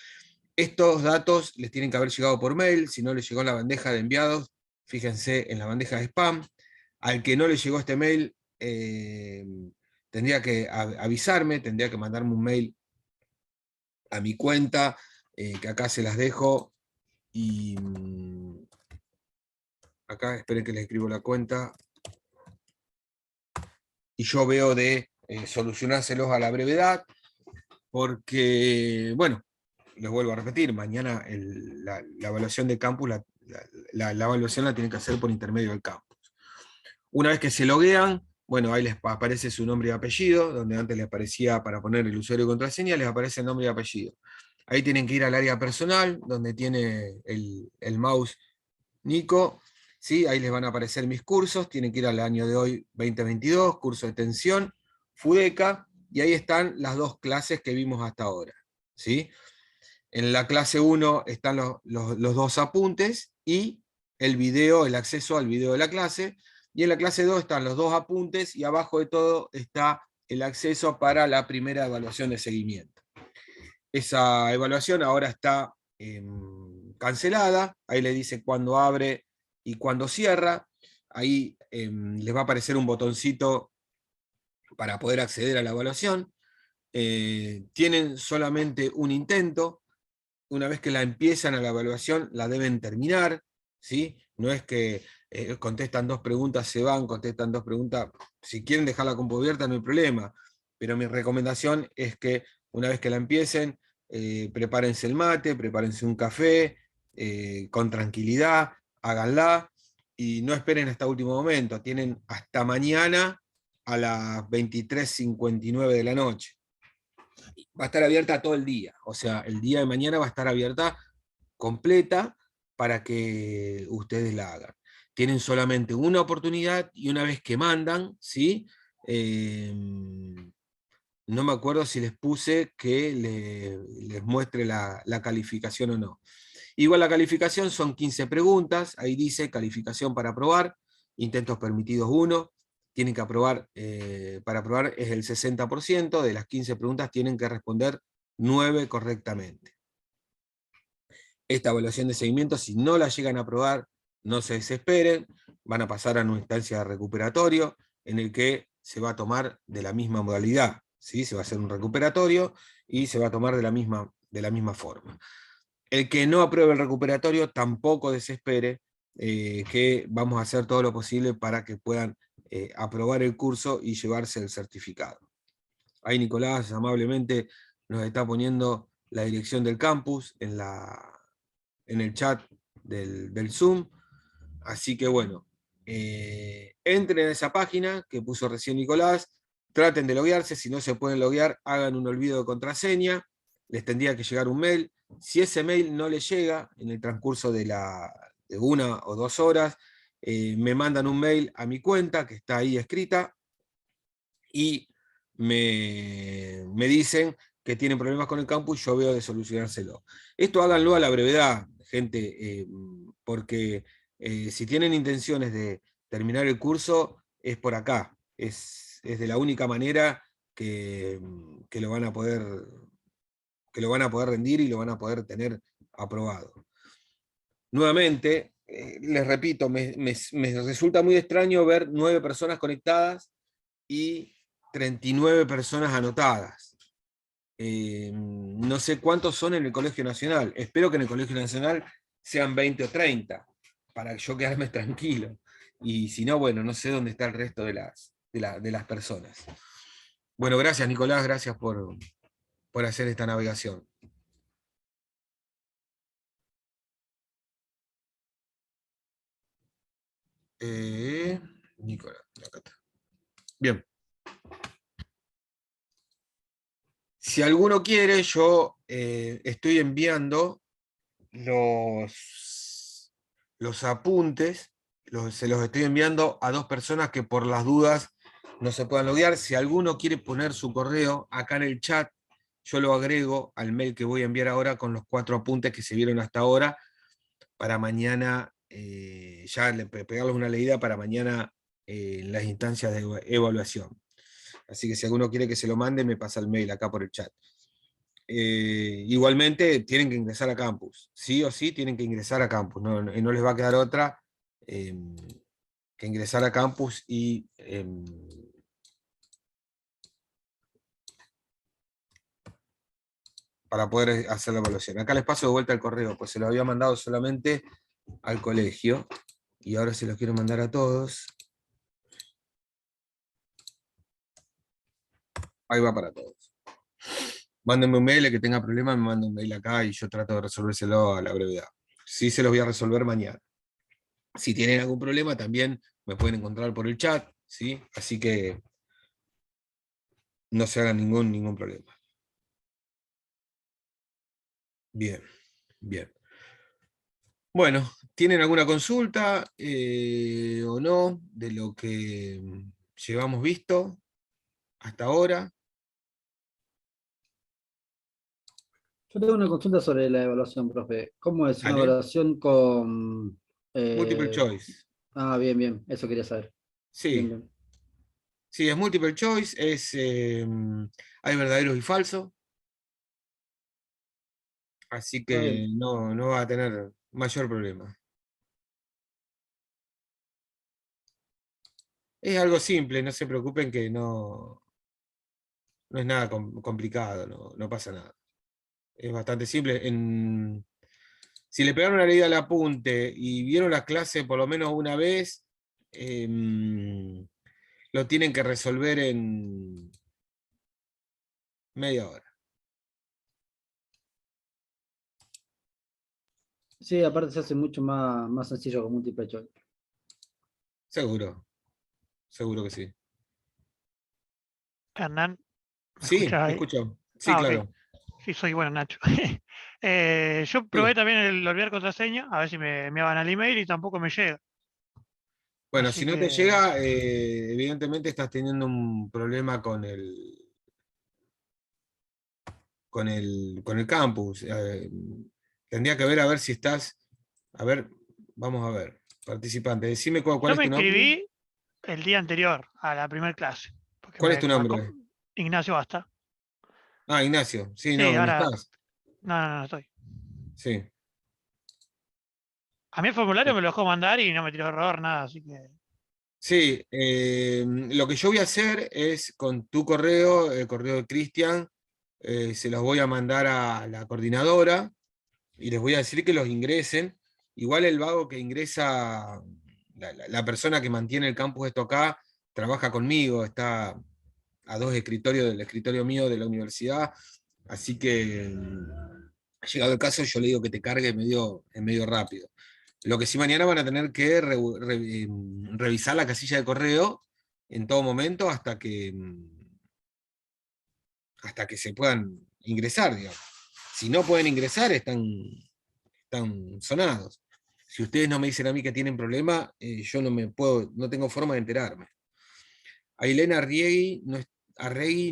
Estos datos les tienen que haber llegado por mail, si no les llegó en la bandeja de enviados, fíjense en la bandeja de spam. Al que no le llegó este mail, tendría que avisarme, tendría que mandarme un mail a mi cuenta, que acá se las dejo, y acá esperen que les escribo la cuenta, y yo veo de solucionárselos a la brevedad, porque, bueno, les vuelvo a repetir, mañana la evaluación de campus, la evaluación la tienen que hacer por intermedio del campus. Una vez que se loguean, bueno, ahí les aparece su nombre y apellido, donde antes les aparecía para poner el usuario y contraseña, les aparece el nombre y apellido. Ahí tienen que ir al área personal, donde tiene el mouse Nico, ¿sí? Ahí les van a aparecer mis cursos, tienen que ir al año de hoy 2022, curso de tensión, FUDECA, y ahí están las dos clases que vimos hasta ahora, ¿sí? En la clase 1 están los dos apuntes y el video, el acceso al video de la clase, y en la clase 2 están los dos apuntes y abajo de todo está el acceso para la primera evaluación de seguimiento. Esa evaluación ahora está cancelada, ahí le dice cuándo abre y cuándo cierra, ahí les va a aparecer un botoncito para poder acceder a la evaluación. Tienen solamente un intento, una vez que la empiezan a la evaluación, la deben terminar, ¿sí? No es que contestan 2 preguntas, se van, contestan 2 preguntas, si quieren dejar la compu abierta no hay problema, pero mi recomendación es que una vez que la empiecen, prepárense el mate, prepárense un café, con tranquilidad, háganla, y no esperen hasta último momento, tienen hasta mañana a las 23:59 de la noche. Va a estar abierta todo el día, o sea, el día de mañana va a estar abierta completa para que ustedes la hagan. Tienen solamente una oportunidad y una vez que mandan, ¿sí? No me acuerdo si les puse que les muestre la calificación o no. Igual la calificación son 15 preguntas, ahí dice calificación para aprobar, intentos permitidos 1, tienen que aprobar, para aprobar es el 60%, de las 15 preguntas tienen que responder 9 correctamente. Esta evaluación de seguimiento, si no la llegan a aprobar, no se desesperen, van a pasar a una instancia de recuperatorio, en el que se va a tomar de la misma modalidad, ¿sí? Se va a hacer un recuperatorio y se va a tomar de la misma forma. El que no apruebe el recuperatorio tampoco desespere, que vamos a hacer todo lo posible para que puedan aprobar el curso y llevarse el certificado. Ahí Nicolás amablemente nos está poniendo la dirección del campus en el chat del Zoom, así que bueno, entren a esa página que puso recién Nicolás, traten de loguearse, si no se pueden loguear, hagan un olvido de contraseña, les tendría que llegar un mail. Si ese mail no les llega en el transcurso de 1 o 2 horas, me mandan un mail a mi cuenta, que está ahí escrita, y me dicen que tienen problemas con el campus, yo veo de solucionárselo. Esto háganlo a la brevedad, gente, porque si tienen intenciones de terminar el curso, es por acá, es de la única manera que lo van a poder rendir y lo van a poder tener aprobado. Nuevamente, les repito, me resulta muy extraño ver 9 personas conectadas y 39 personas anotadas. No sé cuántos son en el Colegio Nacional. Espero que en el Colegio Nacional sean 20 o 30, para yo quedarme tranquilo. Y si no, bueno, no sé dónde está el resto de las personas. Bueno, gracias Nicolás, gracias por hacer esta navegación. Nicolás, acá está. Bien. Si alguno quiere, yo estoy enviando los apuntes se los estoy enviando a 2 personas que por las dudas no se puedan loguear. Si alguno quiere poner su correo acá en el chat, yo lo agrego al mail que voy a enviar ahora con los 4 apuntes que se vieron hasta ahora, para mañana, ya pegarles una leída para mañana en las instancias de evaluación. Así que si alguno quiere que se lo mande, me pasa el mail acá por el chat. Igualmente tienen que ingresar a campus, sí o sí tienen que ingresar a campus, no les va a quedar otra que ingresar a campus y para poder hacer la evaluación. Acá les paso de vuelta el correo, pues se lo había mandado solamente al colegio y ahora se los quiero mandar a todos. Ahí va para todos. Mándenme un mail, el que tenga problema me manda un mail acá y yo trato de resolvérselo a la brevedad. Sí se los voy a resolver mañana. Si tienen algún problema también me pueden encontrar por el chat, ¿sí? Así que no se hagan ningún problema. Bien, bien. Bueno, ¿tienen alguna consulta o no de lo que llevamos visto hasta ahora? Yo tengo una consulta sobre la evaluación, profe. ¿Cómo es una Dale. evaluación con... Multiple choice. bien, bien, eso quería saber. Bien, Sí, bien. sí, es multiple choice, hay verdaderos y falsos, así Está que bien. no va a tener mayor problema. Es algo simple, no se preocupen que no es nada complicado, no pasa nada. Es bastante simple. Si le pegaron una leída al apunte y vieron la clase por lo menos una vez, lo tienen que resolver en media hora. Sí, aparte se hace mucho más sencillo con múltiple choice. Seguro, seguro que sí. Hernán, ¿me Sí, escuchás te ahí? escucho. Sí, Ok. claro. Sí, soy bueno, Nacho. Yo Sí. probé también el olvidar contraseña, a ver si me van al email y tampoco me llega. Bueno, si Así no te que, llega, evidentemente estás teniendo un problema con el campus. Tendría que ver a ver si estás. A ver, vamos a ver. Participante, decime cuál yo es me tu nombre. inscribí el día anterior a la primera clase, porque ¿Cuál es tu nombre? Ignacio Basta. Ah, Ignacio. Sí, Sí, no ahora, estás. no estoy. Sí. A mí el formulario me lo dejó mandar y no me tiró error, nada, así que... Sí, lo que yo voy a hacer es con tu correo, el correo de Cristian, se los voy a mandar a la coordinadora y les voy a decir que los ingresen. Igual el vago que ingresa, la persona que mantiene el campus esto acá, trabaja conmigo, está a 2 escritorios del escritorio mío de la universidad, así que llegado el caso yo le digo que te cargue medio rápido. Lo que sí mañana van a tener que revisar la casilla de correo en todo momento hasta que se puedan ingresar, digamos. Si no pueden ingresar, están sonados. Si ustedes no me dicen a mí que tienen problema, yo no tengo forma de enterarme. Ailena Arregui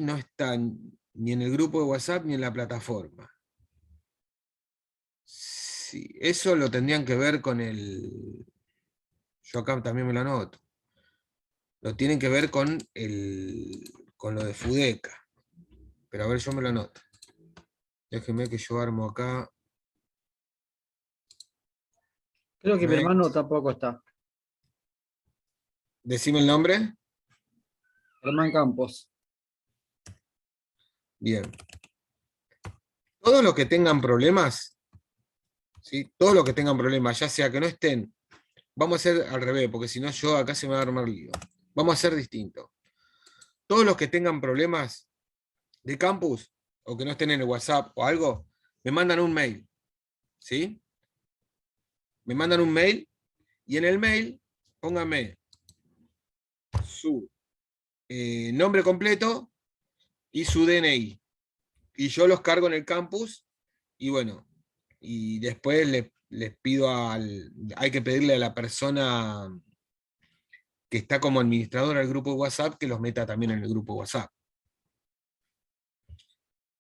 no está ni en el grupo de WhatsApp ni en la plataforma. Sí, eso lo tendrían que ver con yo acá también me lo anoto. Lo tienen que ver con lo de Fudeca. Pero a ver, yo me lo anoto. Déjenme que yo armo acá. Creo que mi hermano tampoco está. Decime el nombre. Germán Campos. Bien. Todos los que tengan problemas, ¿sí? Todos los que tengan problemas, ya sea que no estén, vamos a hacer al revés, porque si no yo acá se me va a armar lío. Vamos a hacer distinto. Todos los que tengan problemas de campus, o que no estén en el WhatsApp o algo, me mandan un mail. ¿Sí? Me mandan un mail y en el mail pónganme su nombre completo y su DNI. Y yo los cargo en el campus y bueno, y después les pido hay que pedirle a la persona que está como administrador del grupo de WhatsApp, que los meta también en el grupo de WhatsApp.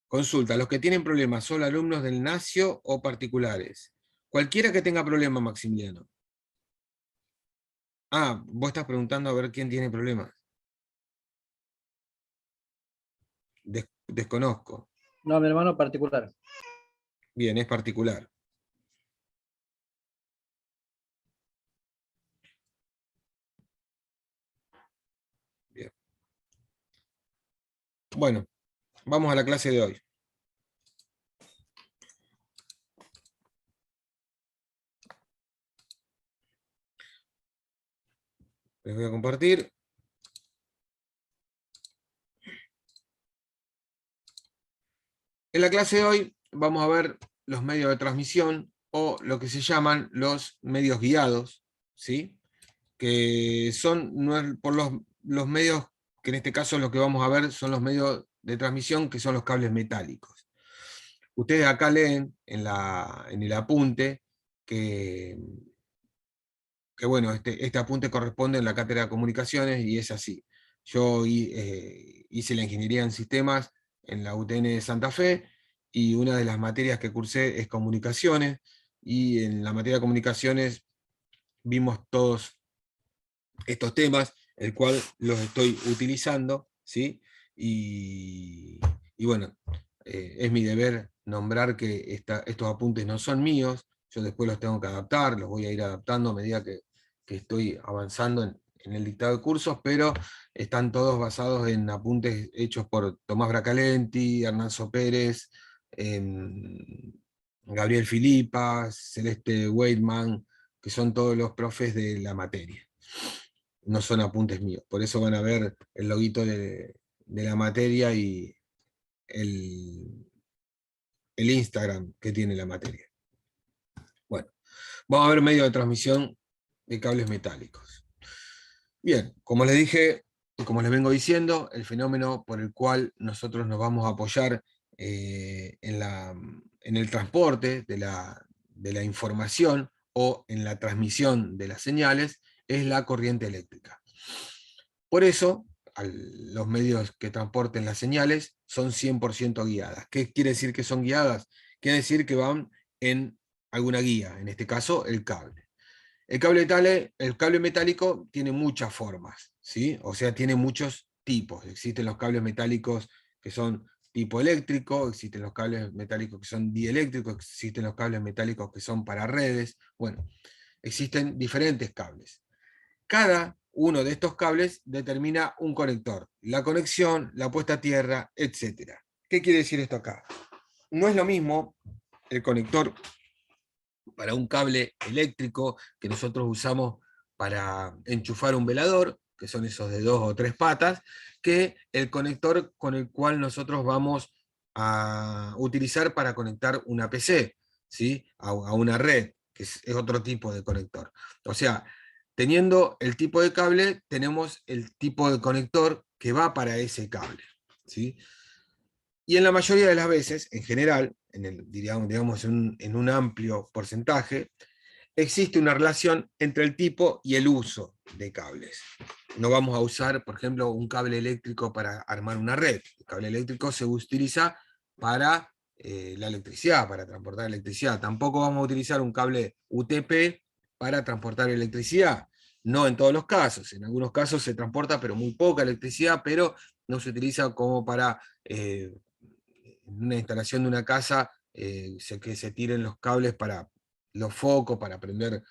Consulta, ¿los que tienen problemas son alumnos del Nacio o particulares? Cualquiera que tenga problema, Maximiliano. Ah, vos estás preguntando a ver quién tiene problemas. Desconozco. No, mi hermano particular. Bien, es particular. Bien. Bueno, vamos a la clase de hoy. Les voy a compartir. En la clase de hoy vamos a ver los medios de transmisión o lo que se llaman los medios guiados, ¿sí? Que son por los medios, que en este caso lo que vamos a ver son los medios de transmisión, que son los cables metálicos. Ustedes acá leen en el apunte que bueno, este apunte corresponde en la cátedra de comunicaciones y es así. Yo hice la ingeniería en sistemas en la UTN de Santa Fe y una de las materias que cursé es comunicaciones, y en la materia de comunicaciones vimos todos estos temas, el cual los estoy utilizando, ¿sí? Y bueno, es mi deber nombrar que estos apuntes no son míos, yo después los tengo que adaptar, los voy a ir adaptando a medida que estoy avanzando en el dictado de cursos, pero están todos basados en apuntes hechos por Tomás Bracalenti, Hernanzo Pérez, Gabriel Filipa, Celeste Weidman, que son todos los profes de la materia. No son apuntes míos, por eso van a ver el loguito de la materia y el Instagram que tiene la materia. Bueno, vamos a ver medio de transmisión de cables metálicos. Bien, como les dije, y como les vengo diciendo, el fenómeno por el cual nosotros nos vamos a apoyar en el transporte de la información o en la transmisión de las señales es la corriente eléctrica. Por eso, los medios que transporten las señales son 100% guiadas. ¿Qué quiere decir que son guiadas? Quiere decir que van en alguna guía, en este caso el cable. El cable metálico tiene muchas formas, ¿sí? O sea, tiene muchos tipos. Existen los cables metálicos que son tipo eléctrico, existen los cables metálicos que son dieléctricos, existen los cables metálicos que son para redes. Bueno, existen diferentes cables. Cada uno de estos cables determina un conector, la conexión, la puesta a tierra, etc. ¿Qué quiere decir esto acá? No es lo mismo el conector para un cable eléctrico que nosotros usamos para enchufar un velador, que son esos de 2 o 3 patas, que el conector con el cual nosotros vamos a utilizar para conectar una PC, ¿sí? a una red, que es otro tipo de conector. O sea, teniendo el tipo de cable, tenemos el tipo de conector que va para ese cable, ¿sí? Y en la mayoría de las veces, en general, digamos en un amplio porcentaje, existe una relación entre el tipo y el uso de cables. No vamos a usar, por ejemplo, un cable eléctrico para armar una red. El cable eléctrico se utiliza para la electricidad, para transportar electricidad. Tampoco vamos a utilizar un cable UTP para transportar electricidad. No en todos los casos. En algunos casos se transporta, pero muy poca electricidad, pero no se utiliza como para en una instalación de una casa que se tiren los cables para los focos, para prender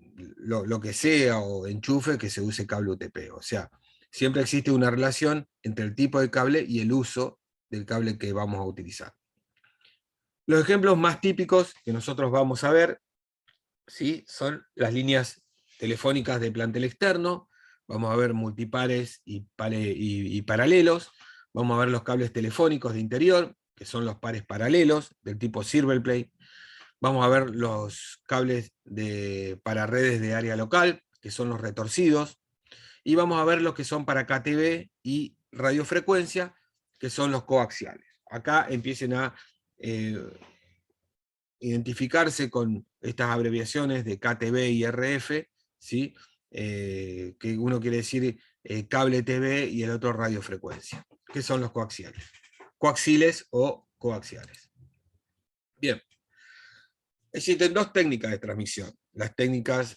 lo que sea, o enchufe, que se use cable UTP. O sea, siempre existe una relación entre el tipo de cable y el uso del cable que vamos a utilizar. Los ejemplos más típicos que nosotros vamos a ver, ¿sí?, son las líneas telefónicas de plantel externo. Vamos a ver multipares y paralelos. Vamos a ver los cables telefónicos de interior, que son los pares paralelos, del tipo Silverplate. Vamos a ver los cables para redes de área local, que son los retorcidos. Y vamos a ver los que son para KTV y radiofrecuencia, que son los coaxiales. Acá empiecen a identificarse con estas abreviaciones de KTV y RF, ¿sí? que uno quiere decir cable TV y el otro radiofrecuencia, que son los coaxiales. Coaxiles o coaxiales. Bien. Existen dos técnicas de transmisión. Las técnicas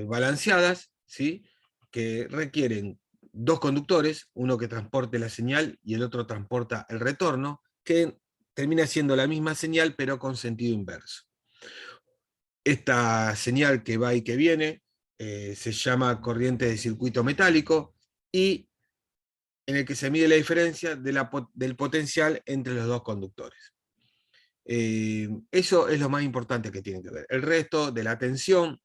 balanceadas, ¿sí? Que requieren dos conductores, uno que transporte la señal y el otro transporta el retorno, que termina siendo la misma señal pero con sentido inverso. Esta señal que va y que viene se llama corriente de circuito metálico y en el que se mide la diferencia del potencial entre los dos conductores. Eso es lo más importante que tiene que ver. El resto de la tensión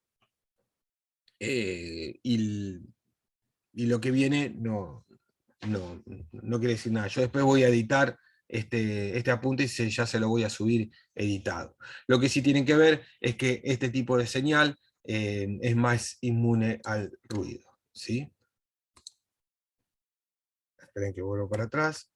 y lo que viene no quiere decir nada. Yo después voy a editar este apunte y ya se lo voy a subir editado. Lo que sí tienen que ver es que este tipo de señal es más inmune al ruido, ¿sí? Esperen que vuelvo para atrás.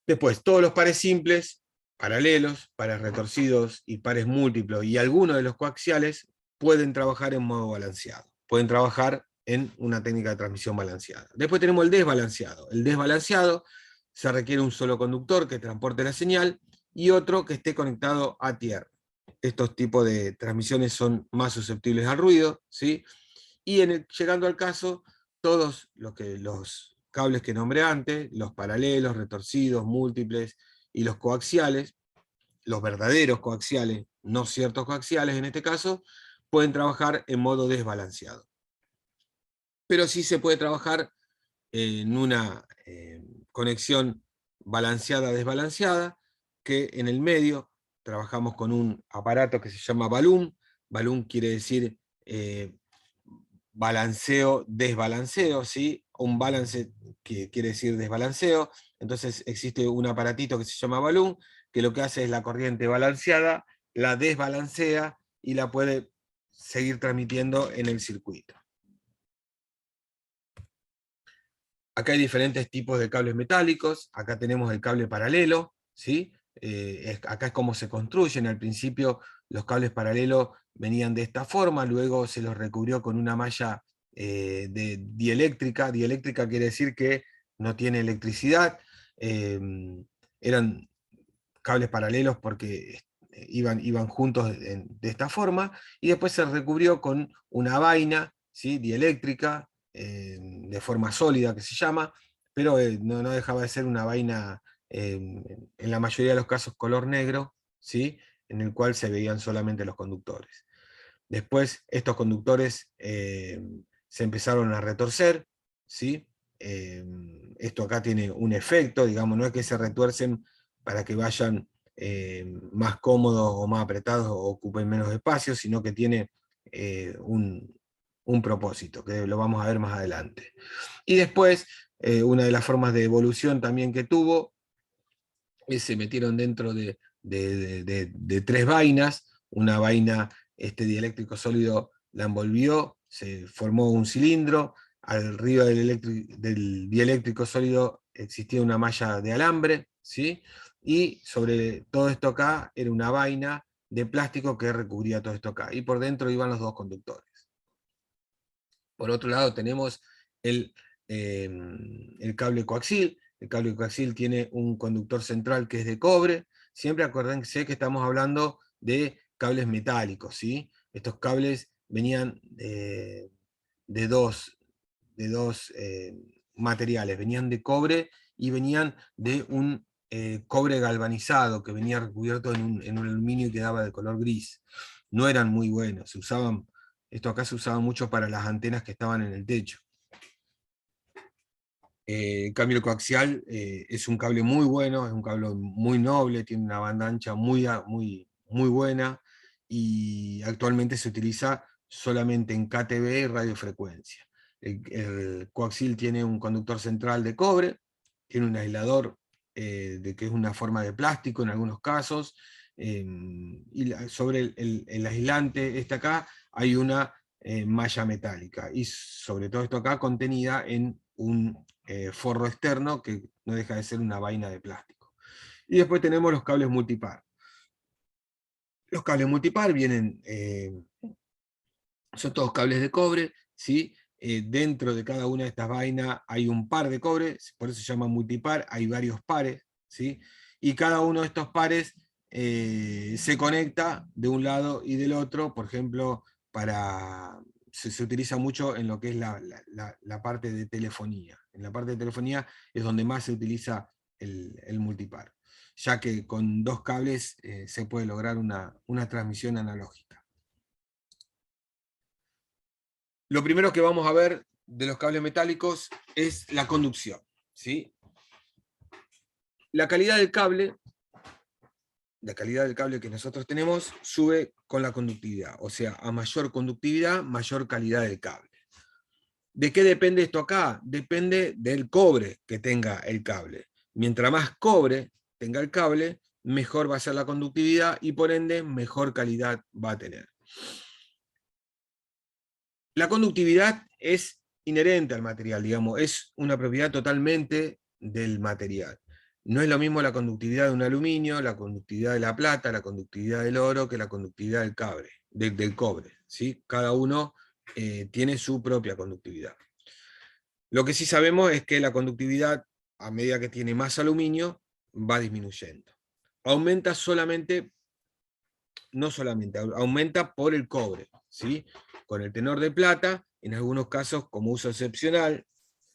Después, todos los pares simples, paralelos, pares retorcidos y pares múltiplos y algunos de los coaxiales pueden trabajar en modo balanceado. Pueden trabajar en una técnica de transmisión balanceada. Después tenemos el desbalanceado. El desbalanceado se requiere un solo conductor que transporte la señal y otro que esté conectado a tierra. Estos tipos de transmisiones son más susceptibles al ruido, ¿sí? Y llegando al caso, todos los cables que nombré antes, los paralelos, retorcidos, múltiples y los coaxiales, los verdaderos coaxiales, no ciertos coaxiales en este caso, pueden trabajar en modo desbalanceado. Pero sí se puede trabajar en una conexión balanceada-desbalanceada, que en el medio trabajamos con un aparato que se llama balún. Balún quiere decir balanceo, desbalanceo, ¿sí? Un balance que quiere decir desbalanceo. Entonces existe un aparatito que se llama balún, que lo que hace es la corriente balanceada, la desbalancea y la puede seguir transmitiendo en el circuito. Acá hay diferentes tipos de cables metálicos. Acá tenemos el cable paralelo, ¿sí? Acá es como se construyen. Al principio los cables paralelos venían de esta forma, luego se los recubrió con una malla de dieléctrica. Dieléctrica quiere decir que no tiene electricidad. Eran cables paralelos porque iban juntos de esta forma, y después se recubrió con una vaina, ¿sí? Dieléctrica, de forma sólida que se llama, pero no dejaba de ser una vaina, en la mayoría de los casos color negro, ¿sí? En el cual se veían solamente los conductores. Después estos conductores se empezaron a retorcer, ¿sí? Esto acá tiene un efecto, digamos, no es que se retuercen para que vayan más cómodos o más apretados o ocupen menos espacio, sino que tiene un propósito, que lo vamos a ver más adelante. Y después, una de las formas de evolución también que tuvo, se metieron dentro de tres vainas. Una vaina dieléctrico sólido la envolvió, se formó un cilindro, arriba del dieléctrico sólido existía una malla de alambre, ¿sí? Y sobre todo esto acá era una vaina de plástico que recubría todo esto acá, y por dentro iban los dos conductores. Por otro lado tenemos el cable coaxil. El cable coaxil tiene un conductor central que es de cobre. Siempre acuérdense que estamos hablando de cables metálicos, ¿sí? Estos cables venían de dos materiales, venían de cobre y venían de un cobre galvanizado que venía recubierto en un aluminio y quedaba de color gris. No eran muy buenos, esto acá se usaba mucho para las antenas que estaban en el techo. El cable coaxial es un cable muy bueno, es un cable muy noble, tiene una banda ancha muy buena, y actualmente se utiliza solamente en KTV y radiofrecuencia. El coaxil tiene un conductor central de cobre, tiene un aislador que es una forma de plástico en algunos casos, y sobre el aislante acá hay una malla metálica, y sobre todo esto acá contenida en un forro externo que no deja de ser una vaina de plástico. Y después tenemos los cables multipar. Los cables multipar vienen Son todos cables de cobre, ¿sí? Dentro de cada una de estas vainas hay un par de cobre, por eso se llama multipar, hay varios pares, ¿sí? Y cada uno de estos pares se conecta de un lado y del otro, por ejemplo, se utiliza mucho en lo que es la parte de telefonía. En la parte de telefonía es donde más se utiliza el multipar, ya que con dos cables se puede lograr una transmisión analógica. Lo primero que vamos a ver de los cables metálicos es la conducción, ¿sí? La calidad del cable que nosotros tenemos sube con la conductividad, o sea, a mayor conductividad, mayor calidad del cable. ¿De qué depende esto acá? Depende del cobre que tenga el cable. Mientras más cobre tenga el cable, mejor va a ser la conductividad y por ende mejor calidad va a tener. La conductividad es inherente al material, digamos, es una propiedad totalmente del material. No es lo mismo la conductividad de un aluminio, la conductividad de la plata, la conductividad del oro, que la conductividad del cobre, ¿sí? Cada uno tiene su propia conductividad. Lo que sí sabemos es que la conductividad, a medida que tiene más aluminio, va disminuyendo. Aumenta no solamente, aumenta por el cobre, ¿sí? Con el tenor de plata, en algunos casos, como uso excepcional,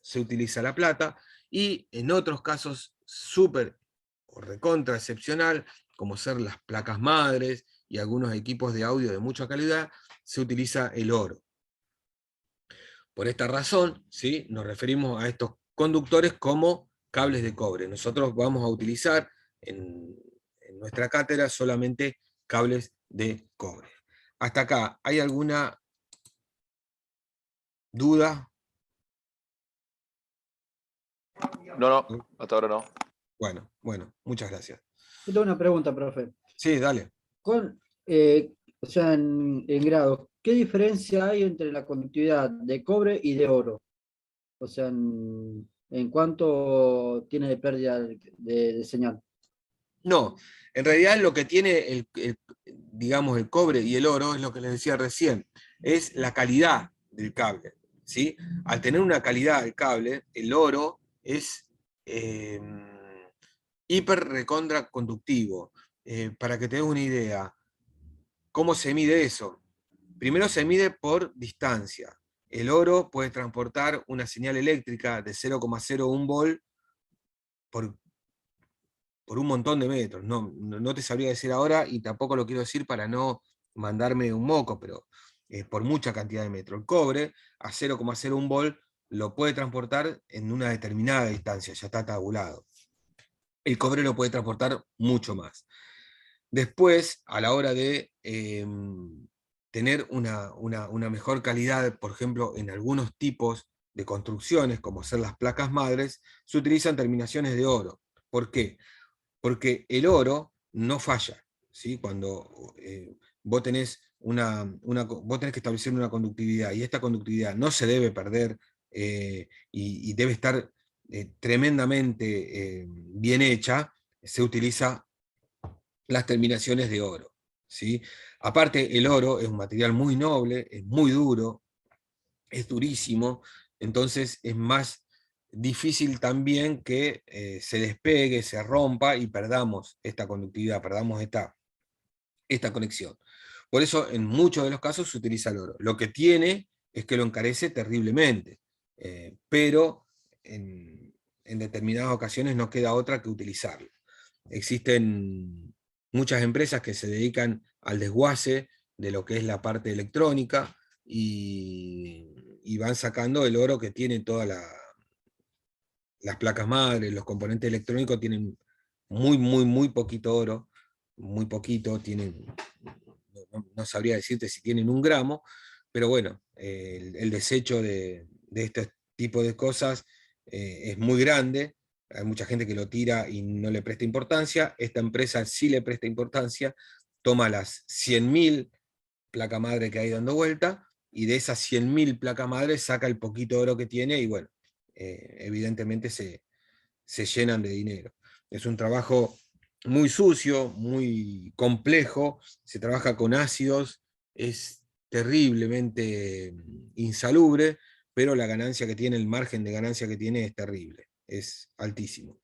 se utiliza la plata, y en otros casos súper o recontra excepcional, como ser las placas madres y algunos equipos de audio de mucha calidad, se utiliza el oro. Por esta razón, ¿sí?, nos referimos a estos conductores como cables de cobre. Nosotros vamos a utilizar en nuestra cátedra solamente cables de cobre. Hasta acá, ¿hay alguna duda? No, hasta ahora no. Bueno, muchas gracias. Yo tengo una pregunta, profe. Sí, dale. O sea, en grados, ¿qué diferencia hay entre la conductividad de cobre y de oro? O sea, en cuánto tiene de pérdida de señal. No, en realidad lo que tiene digamos, el cobre y el oro es lo que les decía recién, es la calidad del cable, ¿sí? Al tener una calidad del cable, el oro es hiper recontra conductivo. Para que te des una idea, ¿cómo se mide eso? Primero se mide por distancia. El oro puede transportar una señal eléctrica de 0,01 volt por un montón de metros. No te sabría decir ahora y tampoco lo quiero decir para no mandarme un moco, pero por mucha cantidad de metros. El cobre a 0,01 volt lo puede transportar en una determinada distancia, ya está tabulado. El cobre lo puede transportar mucho más. Después, a la hora de tener una mejor calidad, por ejemplo, en algunos tipos de construcciones, como ser las placas madres, se utilizan terminaciones de oro. ¿Por qué? Porque el oro no falla, ¿sí? Cuando vos tenés vos tenés que establecer una conductividad, y esta conductividad no se debe perder, y debe estar tremendamente bien hecha, se utiliza las terminaciones de oro, ¿sí? Aparte, el oro es un material muy noble, es muy duro, es durísimo, entonces es más difícil también que se despegue, se rompa y perdamos esta conductividad, perdamos esta conexión. Por eso en muchos de los casos se utiliza el oro. Lo que tiene es que lo encarece terriblemente, pero en determinadas ocasiones no queda otra que utilizarlo. Existen muchas empresas que se dedican al desguace de lo que es la parte electrónica y van sacando el oro que tiene todas las placas madres, los componentes electrónicos tienen muy poquito oro, muy poquito, no sabría decirte si tienen 1 gramo, pero bueno, el desecho de este tipo de cosas es muy grande. Hay mucha gente que lo tira y no le presta importancia. Esta empresa sí le presta importancia, toma las 100.000 placas madre que hay dando vuelta, y de esas 100.000 placas madres saca el poquito de oro que tiene, y bueno, evidentemente se llenan de dinero. Es un trabajo muy sucio, muy complejo, se trabaja con ácidos, es terriblemente insalubre, pero la ganancia que tiene, el margen de ganancia que tiene es terrible, es altísimo.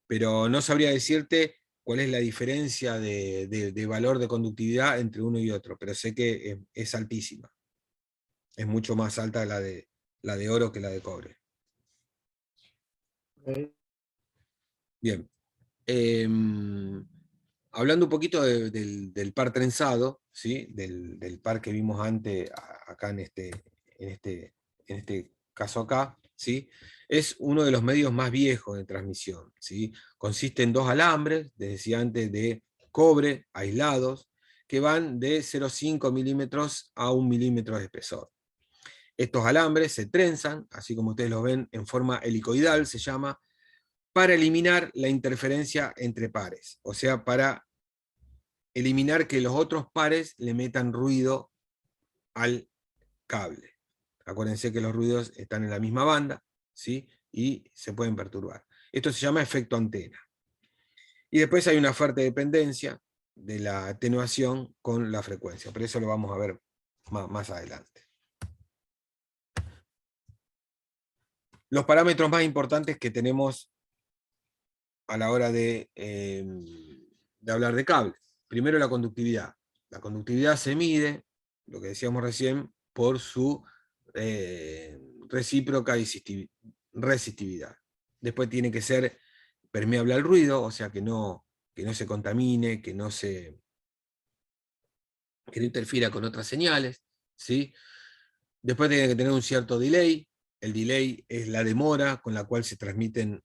Pero no sabría decirte cuál es la diferencia de valor de conductividad entre uno y otro, pero sé que es altísima. Es mucho más alta la de oro que la de cobre. Ok. Bien. Hablando un poquito del par trenzado, ¿sí? Del par que vimos antes, acá en este caso acá, ¿sí? Es uno de los medios más viejos de transmisión, ¿sí? Consiste en dos alambres, les decía antes, de cobre aislados, que van de 0,5 milímetros a 1 milímetro de espesor. Estos alambres se trenzan, así como ustedes lo ven, en forma helicoidal, se llama, para eliminar la interferencia entre pares, o sea, para eliminar que los otros pares le metan ruido al cable. Acuérdense que los ruidos están en la misma banda, ¿sí? Y se pueden perturbar. Esto se llama efecto antena. Y después hay una fuerte dependencia de la atenuación con la frecuencia, pero eso lo vamos a ver más adelante. Los parámetros más importantes que tenemos a la hora de hablar de cables. Primero, la conductividad. La conductividad se mide, lo que decíamos recién, por su recíproca resistividad. Después tiene que ser permeable al ruido, o sea que no se contamine, que no interfiera con otras señales, ¿sí? Después tiene que tener un cierto delay. El delay es la demora con la cual se transmiten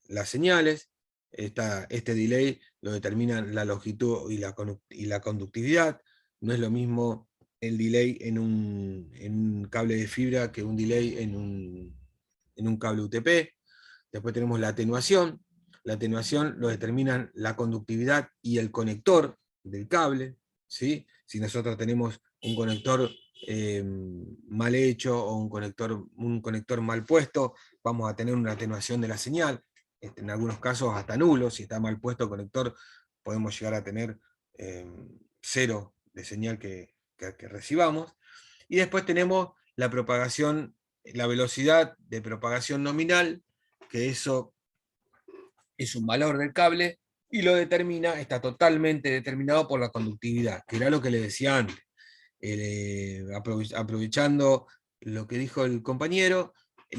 las señales. Este delay lo determinan la longitud y la conductividad. No es lo mismo el delay en un cable de fibra que un delay en un cable UTP. Después tenemos la atenuación. La atenuación lo determinan la conductividad y el conector del cable, ¿sí? Si nosotros tenemos un conector mal hecho o un conector mal puesto, vamos a tener una atenuación de la señal, en algunos casos hasta nulo. Si está mal puesto el conector, podemos llegar a tener cero de señal que recibamos. Y después tenemos la propagación, la velocidad de propagación nominal, que eso es un valor del cable, y lo está totalmente determinado por la conductividad, que era lo que le decía antes. Aprovechando lo que dijo el compañero,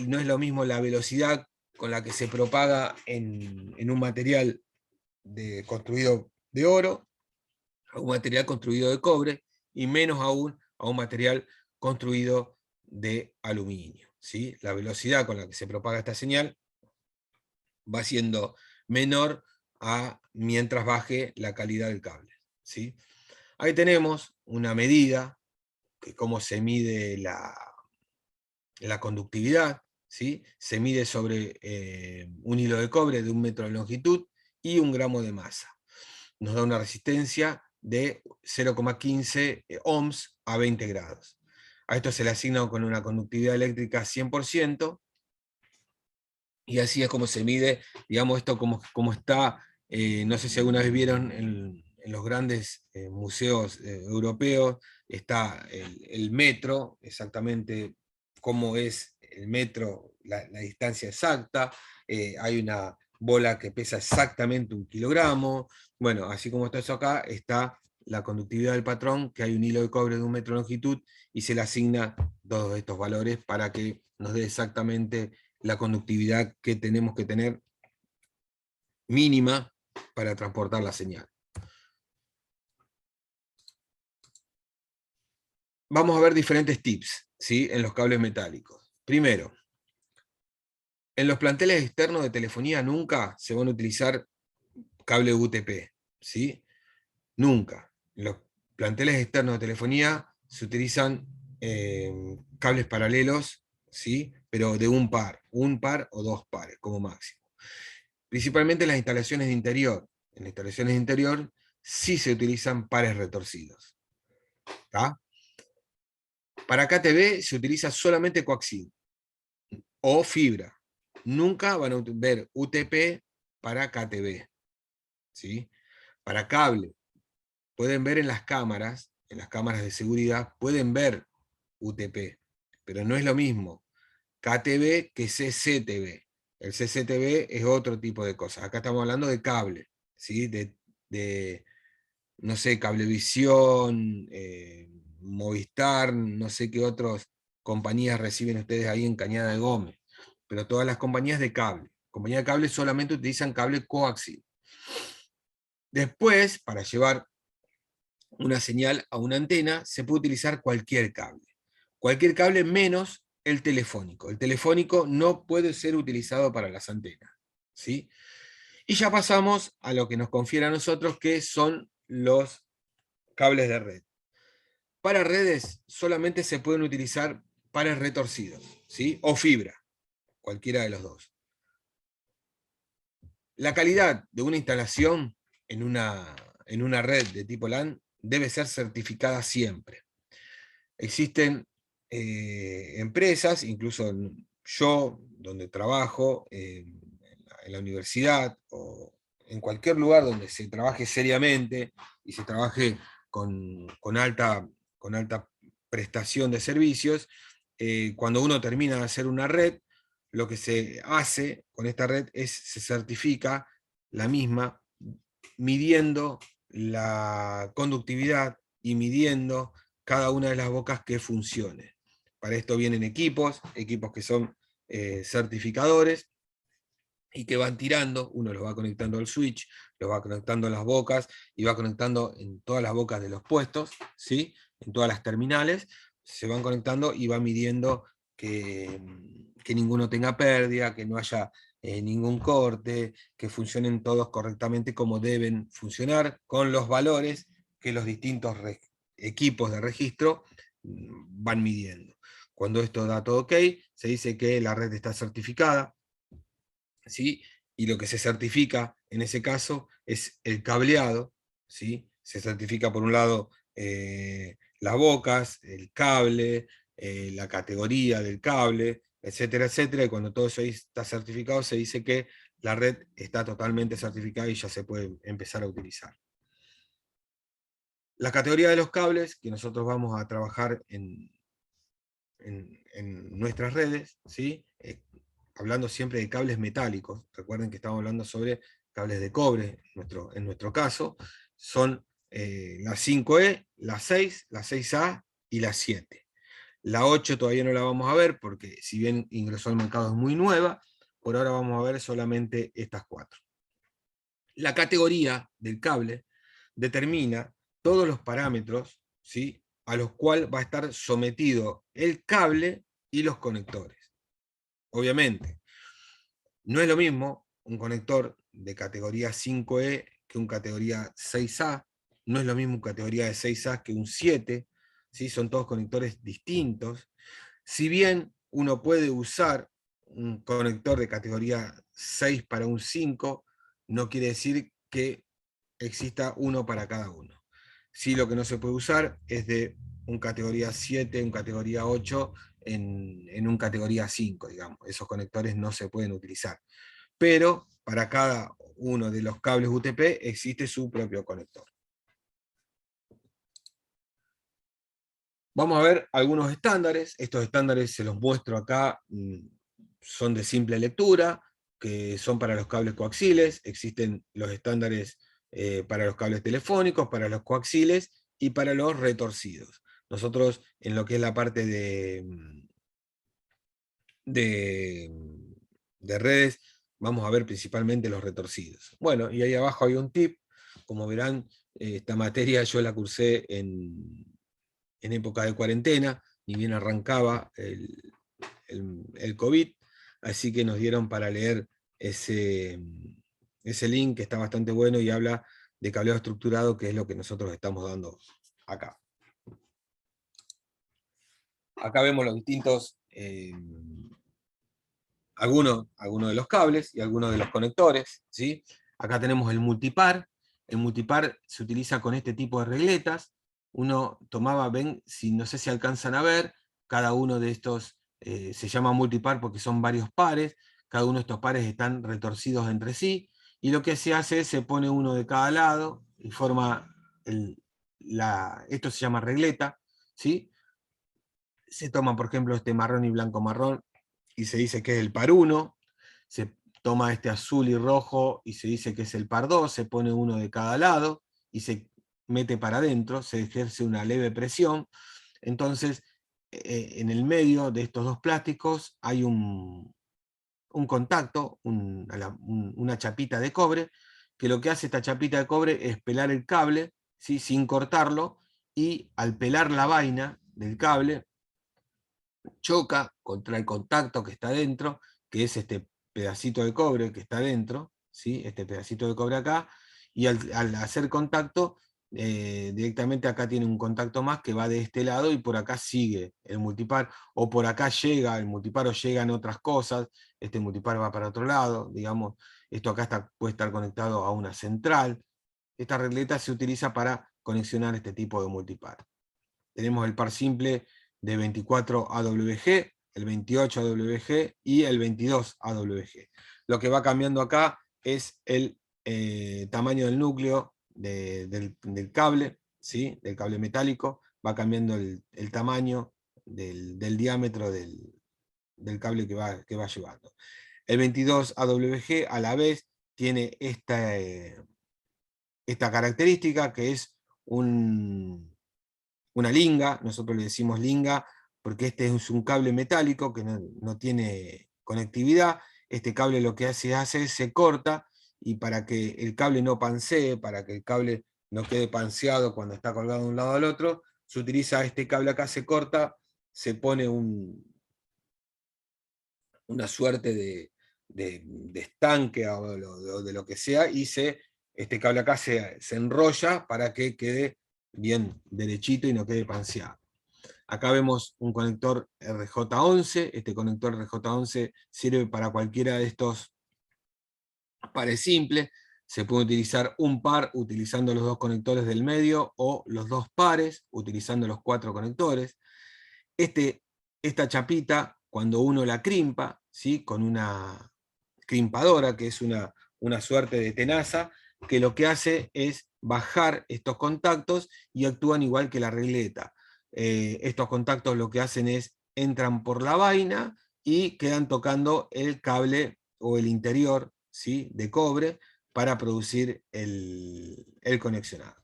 no es lo mismo la velocidad con la que se propaga en un material construido de oro, a un material construido de cobre, y menos aún a un material construido de aluminio, ¿sí? La velocidad con la que se propaga esta señal va siendo menor mientras baje la calidad del cable, ¿sí? Ahí tenemos una medida de cómo se mide la conductividad, ¿sí? Se mide sobre un hilo de cobre de 1 metro de longitud y 1 gramo de masa. Nos da una resistencia de 0,15 ohms a 20 grados. A esto se le asigna con una conductividad eléctrica 100%, y así es como se mide, digamos, esto como está, no sé si alguna vez vieron en los grandes museos europeos, está el metro, exactamente cómo es el metro, la distancia exacta, hay una bola que pesa exactamente 1 kilogramo, bueno, así como está eso acá, está la conductividad del patrón, que hay un hilo de cobre de 1 metro de longitud, y se le asigna todos estos valores para que nos dé exactamente la conductividad que tenemos que tener mínima para transportar la señal. Vamos a ver diferentes tips, ¿sí? En los cables metálicos. Primero, en los planteles externos de telefonía nunca se van a utilizar cable UTP, ¿sí? Nunca. En los planteles externos de telefonía se utilizan cables paralelos, ¿sí? Pero de un par o 2 pares como máximo. Principalmente en las instalaciones de interior. En las instalaciones de interior sí se utilizan pares retorcidos. ¿Tá? Para KTV se utiliza solamente coaxil o fibra. Nunca van a ver UTP para KTV, ¿sí? Para cable, pueden ver en las cámaras en las cámaras de seguridad, pueden ver UTP, pero no es lo mismo KTV que CCTV. El CCTV es otro tipo de cosas. Acá estamos hablando de cable, ¿sí? De no sé, Cablevisión, Movistar, no sé qué otras compañías reciben ustedes ahí en Cañada de Gómez, pero todas las compañías de cable. Compañías de cable solamente utilizan cable coaxial. Después, para llevar una señal a una antena, se puede utilizar cualquier cable. Cualquier cable menos el telefónico. El telefónico no puede ser utilizado para las antenas, ¿sí? Y ya pasamos a lo que nos confiere a nosotros, que son los cables de red. Para redes solamente se pueden utilizar pares retorcidos, ¿sí? O fibra, cualquiera de los dos. La calidad de una instalación en una red de tipo LAN debe ser certificada siempre. Existen empresas, incluso yo, donde trabajo, en la universidad o en cualquier lugar donde se trabaje seriamente y se trabaje con alta prestación de servicios, cuando uno termina de hacer una red, lo que se hace con esta red es se certifica la misma, midiendo la conductividad y midiendo cada una de las bocas que funcione. Para esto vienen equipos que son certificadores, y que van tirando, uno los va conectando al switch, los va conectando a las bocas, y va conectando en todas las bocas de los puestos, ¿sí? En todas las terminales, se van conectando y va midiendo que ninguno tenga pérdida, que no haya ningún corte, que funcionen todos correctamente como deben funcionar, con los valores que los distintos equipos de registro van midiendo. Cuando esto da todo ok, se dice que la red está certificada, ¿sí? Y lo que se certifica en ese caso es el cableado, ¿sí? Se certifica por un lado las bocas, el cable, la categoría del cable, etcétera, etcétera, y cuando todo eso está certificado se dice que la red está totalmente certificada y ya se puede empezar a utilizar. La categoría de los cables que nosotros vamos a trabajar en nuestras redes, ¿sí? Hablando siempre de cables metálicos, recuerden que estamos hablando sobre cables de cobre, en nuestro caso, son la 5E, la 6, la 6A y la 7. La 8 todavía no la vamos a ver, porque si bien ingresó al mercado es muy nueva, por ahora vamos a ver solamente estas 4. La categoría del cable determina todos los parámetros, ¿sí?, a los cuales va a estar sometido el cable y los conectores. Obviamente, no es lo mismo un conector de categoría 5E que un categoría 6A, no es lo mismo una categoría de 6A que un 7, ¿sí? Son todos conectores distintos. Si bien uno puede usar un conector de categoría 6 para un 5, no quiere decir que exista uno para cada uno. Sí, lo que no se puede usar es de un categoría 7, un categoría 8 en un categoría 5, digamos. Esos conectores no se pueden utilizar. Pero para cada uno de los cables UTP existe su propio conector. Vamos a ver algunos estándares. Estos estándares se los muestro acá, son de simple lectura, que son para los cables coaxiales. Existen los estándares para los cables telefónicos, para los coaxiales y para los retorcidos. Nosotros, en lo que es la parte de redes, vamos a ver principalmente los retorcidos. Bueno, y ahí abajo hay un tip. Como verán, esta materia yo la cursé en época de cuarentena, ni bien arrancaba el COVID, así que nos dieron para leer ese link, que está bastante bueno y habla de cableado estructurado, que es lo que nosotros estamos dando acá. Acá vemos los distintos, algunos de los cables y algunos de los conectores, ¿sí? Acá tenemos el multipar. El multipar se utiliza con este tipo de regletas. Uno tomaba, ven, no sé si alcanzan a ver, cada uno de estos se llama multipar porque son varios pares, cada uno de estos pares están retorcidos entre sí, y lo que se hace es se pone uno de cada lado y forma esto se llama regleta, ¿sí? Se toma, por ejemplo, este marrón y blanco marrón, y se dice que es el par 1, se toma este azul y rojo, y se dice que es el par 2, se pone uno de cada lado, y se mete para adentro, se ejerce una leve presión, entonces en el medio de estos dos plásticos hay un contacto, una chapita de cobre, que lo que hace esta chapita de cobre es pelar el cable, ¿sí? Sin cortarlo, y al pelar la vaina del cable, choca contra el contacto que está dentro, que es este pedacito de cobre que está dentro, ¿sí? Este pedacito de cobre acá, y al hacer contacto, directamente acá tiene un contacto más que va de este lado y por acá sigue el multipar, o por acá llega el multipar o llegan otras cosas, este multipar va para otro lado, digamos, esto acá puede estar conectado a una central. Esta regleta se utiliza para conexionar este tipo de multipar. Tenemos el par simple de 24 AWG, el 28 AWG y el 22 AWG. Lo que va cambiando acá es el tamaño del núcleo del cable, ¿sí? Del cable metálico, va cambiando el tamaño del diámetro del cable que va llevando. El 22 AWG a la vez tiene esta característica, que es una linga, nosotros le decimos linga, porque este es un cable metálico que no tiene conectividad. Este cable lo que hace es se corta, y para que el cable no pansee, para que el cable no quede panseado cuando está colgado de un lado al otro, se utiliza este cable acá, se corta, se pone una suerte de estanque o de lo que sea, y este cable acá se enrolla para que quede bien derechito y no quede panseado. Acá vemos un conector RJ11, este conector RJ11 sirve para cualquiera de estos pares simples, se puede utilizar un par utilizando los dos conectores del medio, o los dos pares utilizando los 4 conectores. Esta chapita, cuando uno la crimpa, ¿sí? Con una crimpadora, que es una suerte de tenaza, que lo que hace es bajar estos contactos y actúan igual que la regleta. Estos contactos lo que hacen es, entran por la vaina y quedan tocando el cable o el interior, ¿sí? De cobre, para producir el conexionado.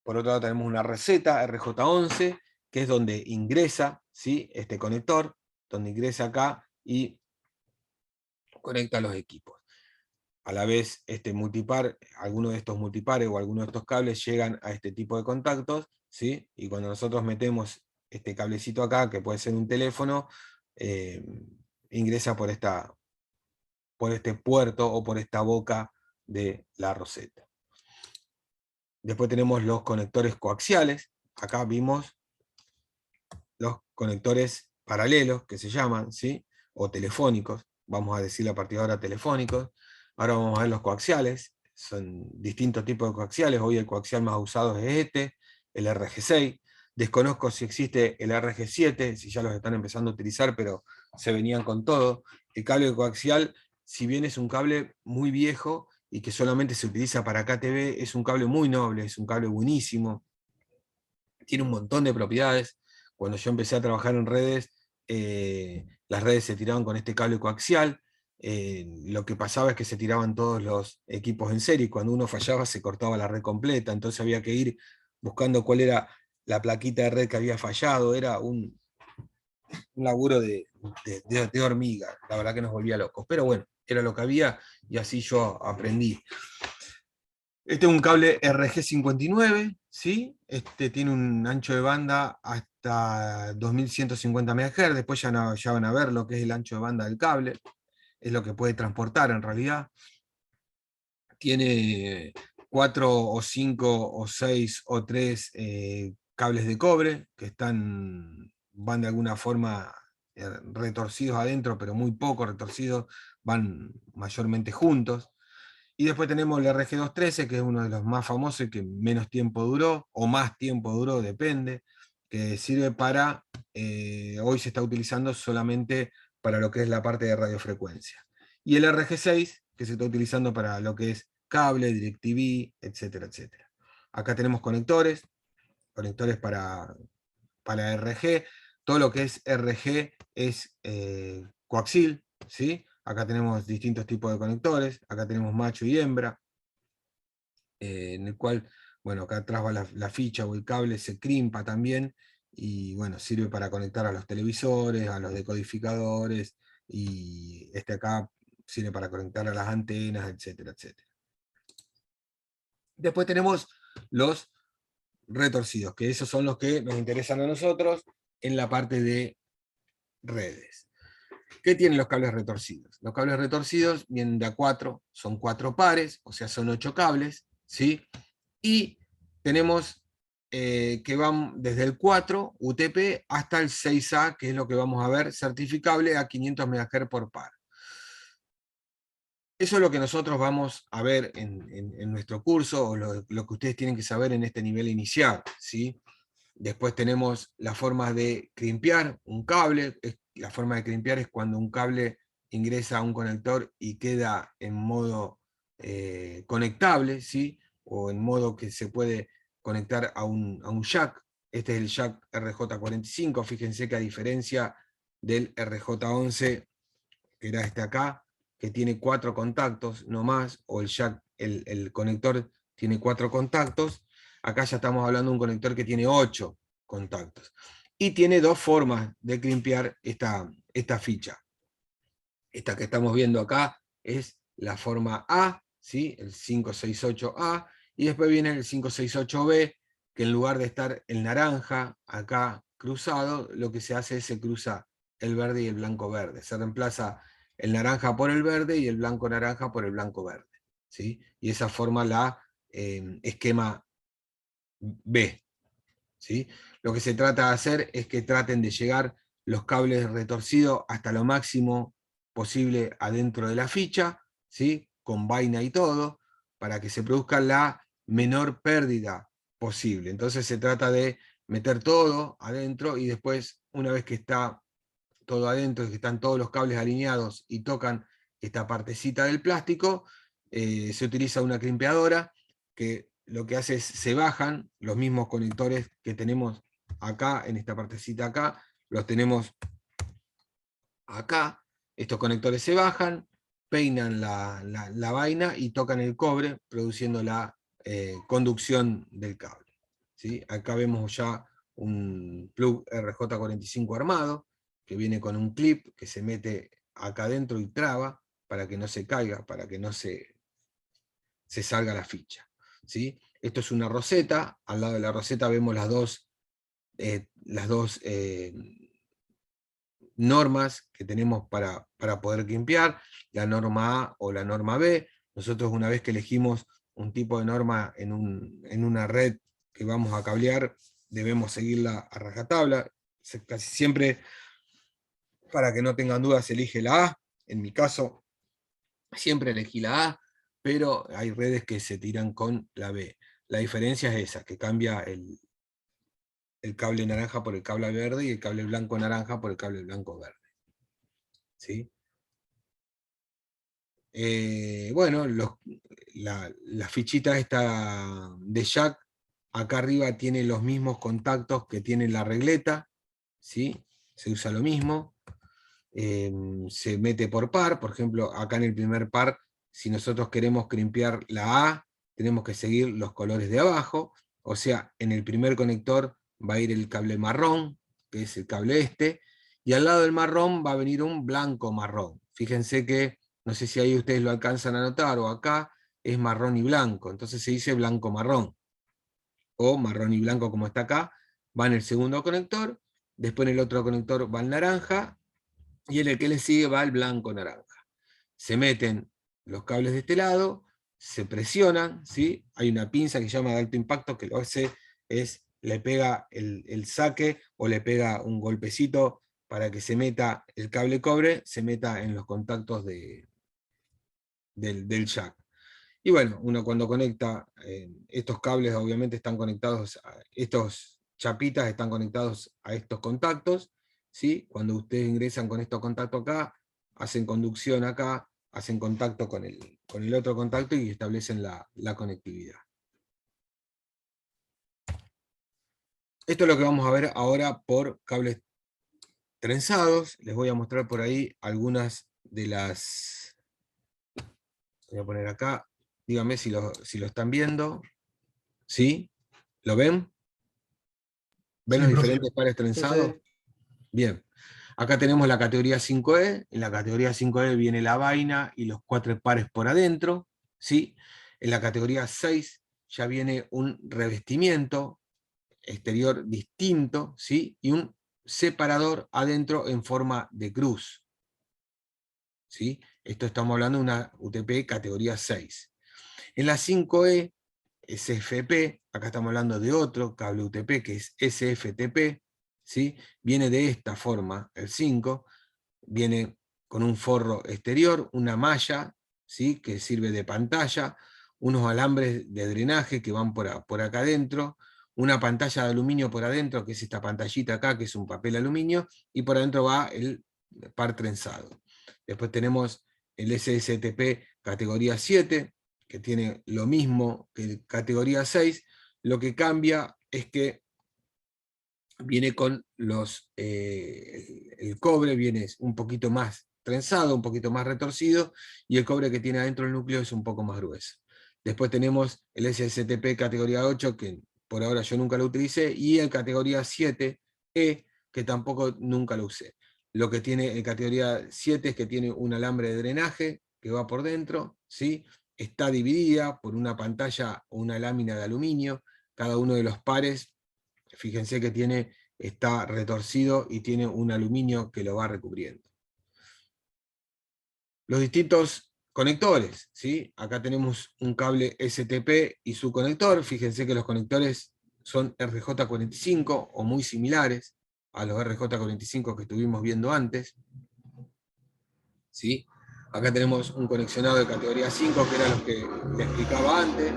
Por otro lado tenemos una receta RJ11, que es donde ingresa, ¿sí? Este conector, donde ingresa acá y conecta los equipos. A la vez, este multipar, algunos de estos multipares o algunos de estos cables llegan a este tipo de contactos, ¿sí? Y cuando nosotros metemos este cablecito acá, que puede ser un teléfono, ingresa por este puerto o por esta boca de la roseta. Después tenemos los conectores coaxiales. Acá vimos los conectores paralelos, que se llaman, ¿sí? O telefónicos. Vamos a decir a partir de ahora telefónicos. Ahora vamos a ver los coaxiales. Son distintos tipos de coaxiales. Hoy el coaxial más usado es este, el RG6. Desconozco si existe el RG7, si ya los están empezando a utilizar, pero se venían con todo. El cable coaxial, si bien es un cable muy viejo y que solamente se utiliza para KTV, es un cable muy noble, es un cable buenísimo. Tiene un montón de propiedades. Cuando yo empecé a trabajar en redes, las redes se tiraban con este cable coaxial. Lo que pasaba es que se tiraban todos los equipos en serie, y cuando uno fallaba se cortaba la red completa, entonces había que ir buscando cuál era la plaquita de red que había fallado. Era un laburo de hormiga, la verdad que nos volvía locos, pero bueno, era lo que había y así yo aprendí. Este es un cable RG59, ¿sí? Este tiene un ancho de banda hasta 2150 MHz, después ya van a ver lo que es el ancho de banda del cable, es lo que puede transportar en realidad. Tiene 4 o 5 o 6 o 3 cables de cobre que van de alguna forma retorcidos adentro, pero muy poco retorcidos, van mayormente juntos. Y después tenemos el RG213, que es uno de los más famosos y que menos tiempo duró, o más tiempo duró, depende, que sirve para, hoy se está utilizando solamente para lo que es la parte de radiofrecuencia. Y el RG6, que se está utilizando para lo que es cable, DirecTV, etcétera, etcétera. Acá tenemos conectores para RG. Todo lo que es RG es coaxil, ¿sí? Acá tenemos distintos tipos de conectores, acá tenemos macho y hembra, en el cual, bueno, acá atrás va la ficha o el cable, se crimpa también, y bueno, sirve para conectar a los televisores, a los decodificadores, y este acá sirve para conectar a las antenas, etcétera, etcétera. Después tenemos los retorcidos, que esos son los que nos interesan a nosotros en la parte de redes. ¿Qué tienen los cables retorcidos? Los cables retorcidos vienen de a 4, son 4 pares, o sea, son 8 cables, ¿sí? Y tenemos que van desde el 4 UTP hasta el 6A, que es lo que vamos a ver, certificable a 500 MHz por par. Eso es lo que nosotros vamos a ver en nuestro curso, o lo que ustedes tienen que saber en este nivel inicial, ¿sí? Después tenemos la forma de crimpear un cable. La forma de crimpear es cuando un cable ingresa a un conector y queda en modo conectable, ¿sí? O en modo que se puede conectar a un jack. Este es el jack RJ45. Fíjense que a diferencia del RJ11, que era este acá, que tiene 4 contactos, no más, o el jack, el conector tiene 4 contactos, acá ya estamos hablando de un conector que tiene 8 contactos. Y tiene 2 formas de crimpear esta ficha. Esta que estamos viendo acá es la forma A, ¿sí? El 568A, y después viene el 568B, que en lugar de estar el naranja acá cruzado, lo que se hace es se cruza el verde y el blanco verde. Se reemplaza el naranja por el verde y el blanco naranja por el blanco verde, ¿sí? Y esa forma la esquema B, ¿sí? Lo que se trata de hacer es que traten de llegar los cables retorcidos hasta lo máximo posible adentro de la ficha, ¿sí? Con vaina y todo, para que se produzca la menor pérdida posible. Entonces se trata de meter todo adentro, y después, una vez que está todo adentro, que están todos los cables alineados y tocan esta partecita del plástico, se utiliza una crimpeadora que lo que hace es se bajan los mismos conectores que tenemos acá, en esta partecita acá, los tenemos acá. Estos conectores se bajan, peinan la vaina y tocan el cobre, produciendo la conducción del cable, ¿sí? Acá vemos ya un plug RJ45 armado, que viene con un clip que se mete acá adentro y traba para que no se caiga, para que no se salga la ficha, ¿sí? Esto es una roseta. Al lado de la roseta vemos las dos normas que tenemos para poder crimpear, la norma A o la norma B. Nosotros, una vez que elegimos un tipo de norma en una red que vamos a cablear, debemos seguirla a rajatabla. Casi siempre, para que no tengan dudas, se elige la A. En mi caso, siempre elegí la A, pero hay redes que se tiran con la B. La diferencia es esa, que cambia el cable naranja por el cable verde y el cable blanco naranja por el cable blanco verde, ¿sí? Bueno, la fichita esta de jack, acá arriba tiene los mismos contactos que tiene la regleta, ¿sí? Se usa lo mismo. Se mete por par. Por ejemplo, acá en el primer par, si nosotros queremos crimpear la A, tenemos que seguir los colores de abajo. O sea, en el primer conector va a ir el cable marrón, que es el cable este, y al lado del marrón va a venir un blanco marrón. Fíjense que, no sé si ahí ustedes lo alcanzan a notar, o acá es marrón y blanco, entonces se dice blanco marrón, o marrón y blanco como está acá. Va en el segundo conector, después en el otro conector va el naranja, y en el que le sigue va el blanco naranja. Se meten los cables de este lado, se presionan, ¿sí? Hay una pinza que se llama de alto impacto, que lo hace es, le pega el saque, o le pega un golpecito para que se meta el cable cobre, se meta en los contactos del jack. Y bueno, uno cuando conecta, estos cables obviamente están conectados, estos chapitas están conectados a estos contactos, ¿sí? Cuando ustedes ingresan con estos contactos acá, hacen conducción acá, hacen contacto con el otro contacto y establecen la conectividad. Esto es lo que vamos a ver ahora por cables trenzados. Les voy a mostrar por ahí algunas de las... Voy a poner acá. Díganme si lo están viendo. ¿Sí? ¿Lo ven? ¿Ven Sí, los profe. diferentes pares Sí, trenzados? sí. Bien. Acá tenemos la categoría 5E. En la categoría 5E viene la vaina y los 4 pares por adentro. ¿Sí? En la categoría 6 ya viene un revestimiento exterior distinto, ¿sí? Y un separador adentro en forma de cruz. ¿Sí? Esto estamos hablando de una UTP categoría 6. En la 5E, SFP, acá estamos hablando de otro cable UTP que es SFTP, ¿sí? Viene de esta forma, el 5, viene con un forro exterior, una malla, ¿sí? Que sirve de pantalla, unos alambres de drenaje que van por acá adentro, una pantalla de aluminio por adentro, que es esta pantallita acá, que es un papel aluminio, y por adentro va el par trenzado. Después tenemos el SSTP categoría 7, que tiene lo mismo que el categoría 6, lo que cambia es que viene con el cobre, viene un poquito más trenzado, un poquito más retorcido, y el cobre que tiene adentro el núcleo es un poco más grueso. Después tenemos el SSTP categoría 8, que por ahora yo nunca lo utilicé, y el categoría 7E, que tampoco nunca lo usé. Lo que tiene el categoría 7 es que tiene un alambre de drenaje que va por dentro, ¿sí? Está dividida por una pantalla o una lámina de aluminio. Cada uno de los pares, fíjense que está retorcido y tiene un aluminio que lo va recubriendo. Los distintos conectores, ¿sí? Acá tenemos un cable STP y su conector. Fíjense que los conectores son RJ45 o muy similares a los RJ45 que estuvimos viendo antes, ¿sí? Acá tenemos un conexionado de categoría 5, que era lo que le explicaba antes.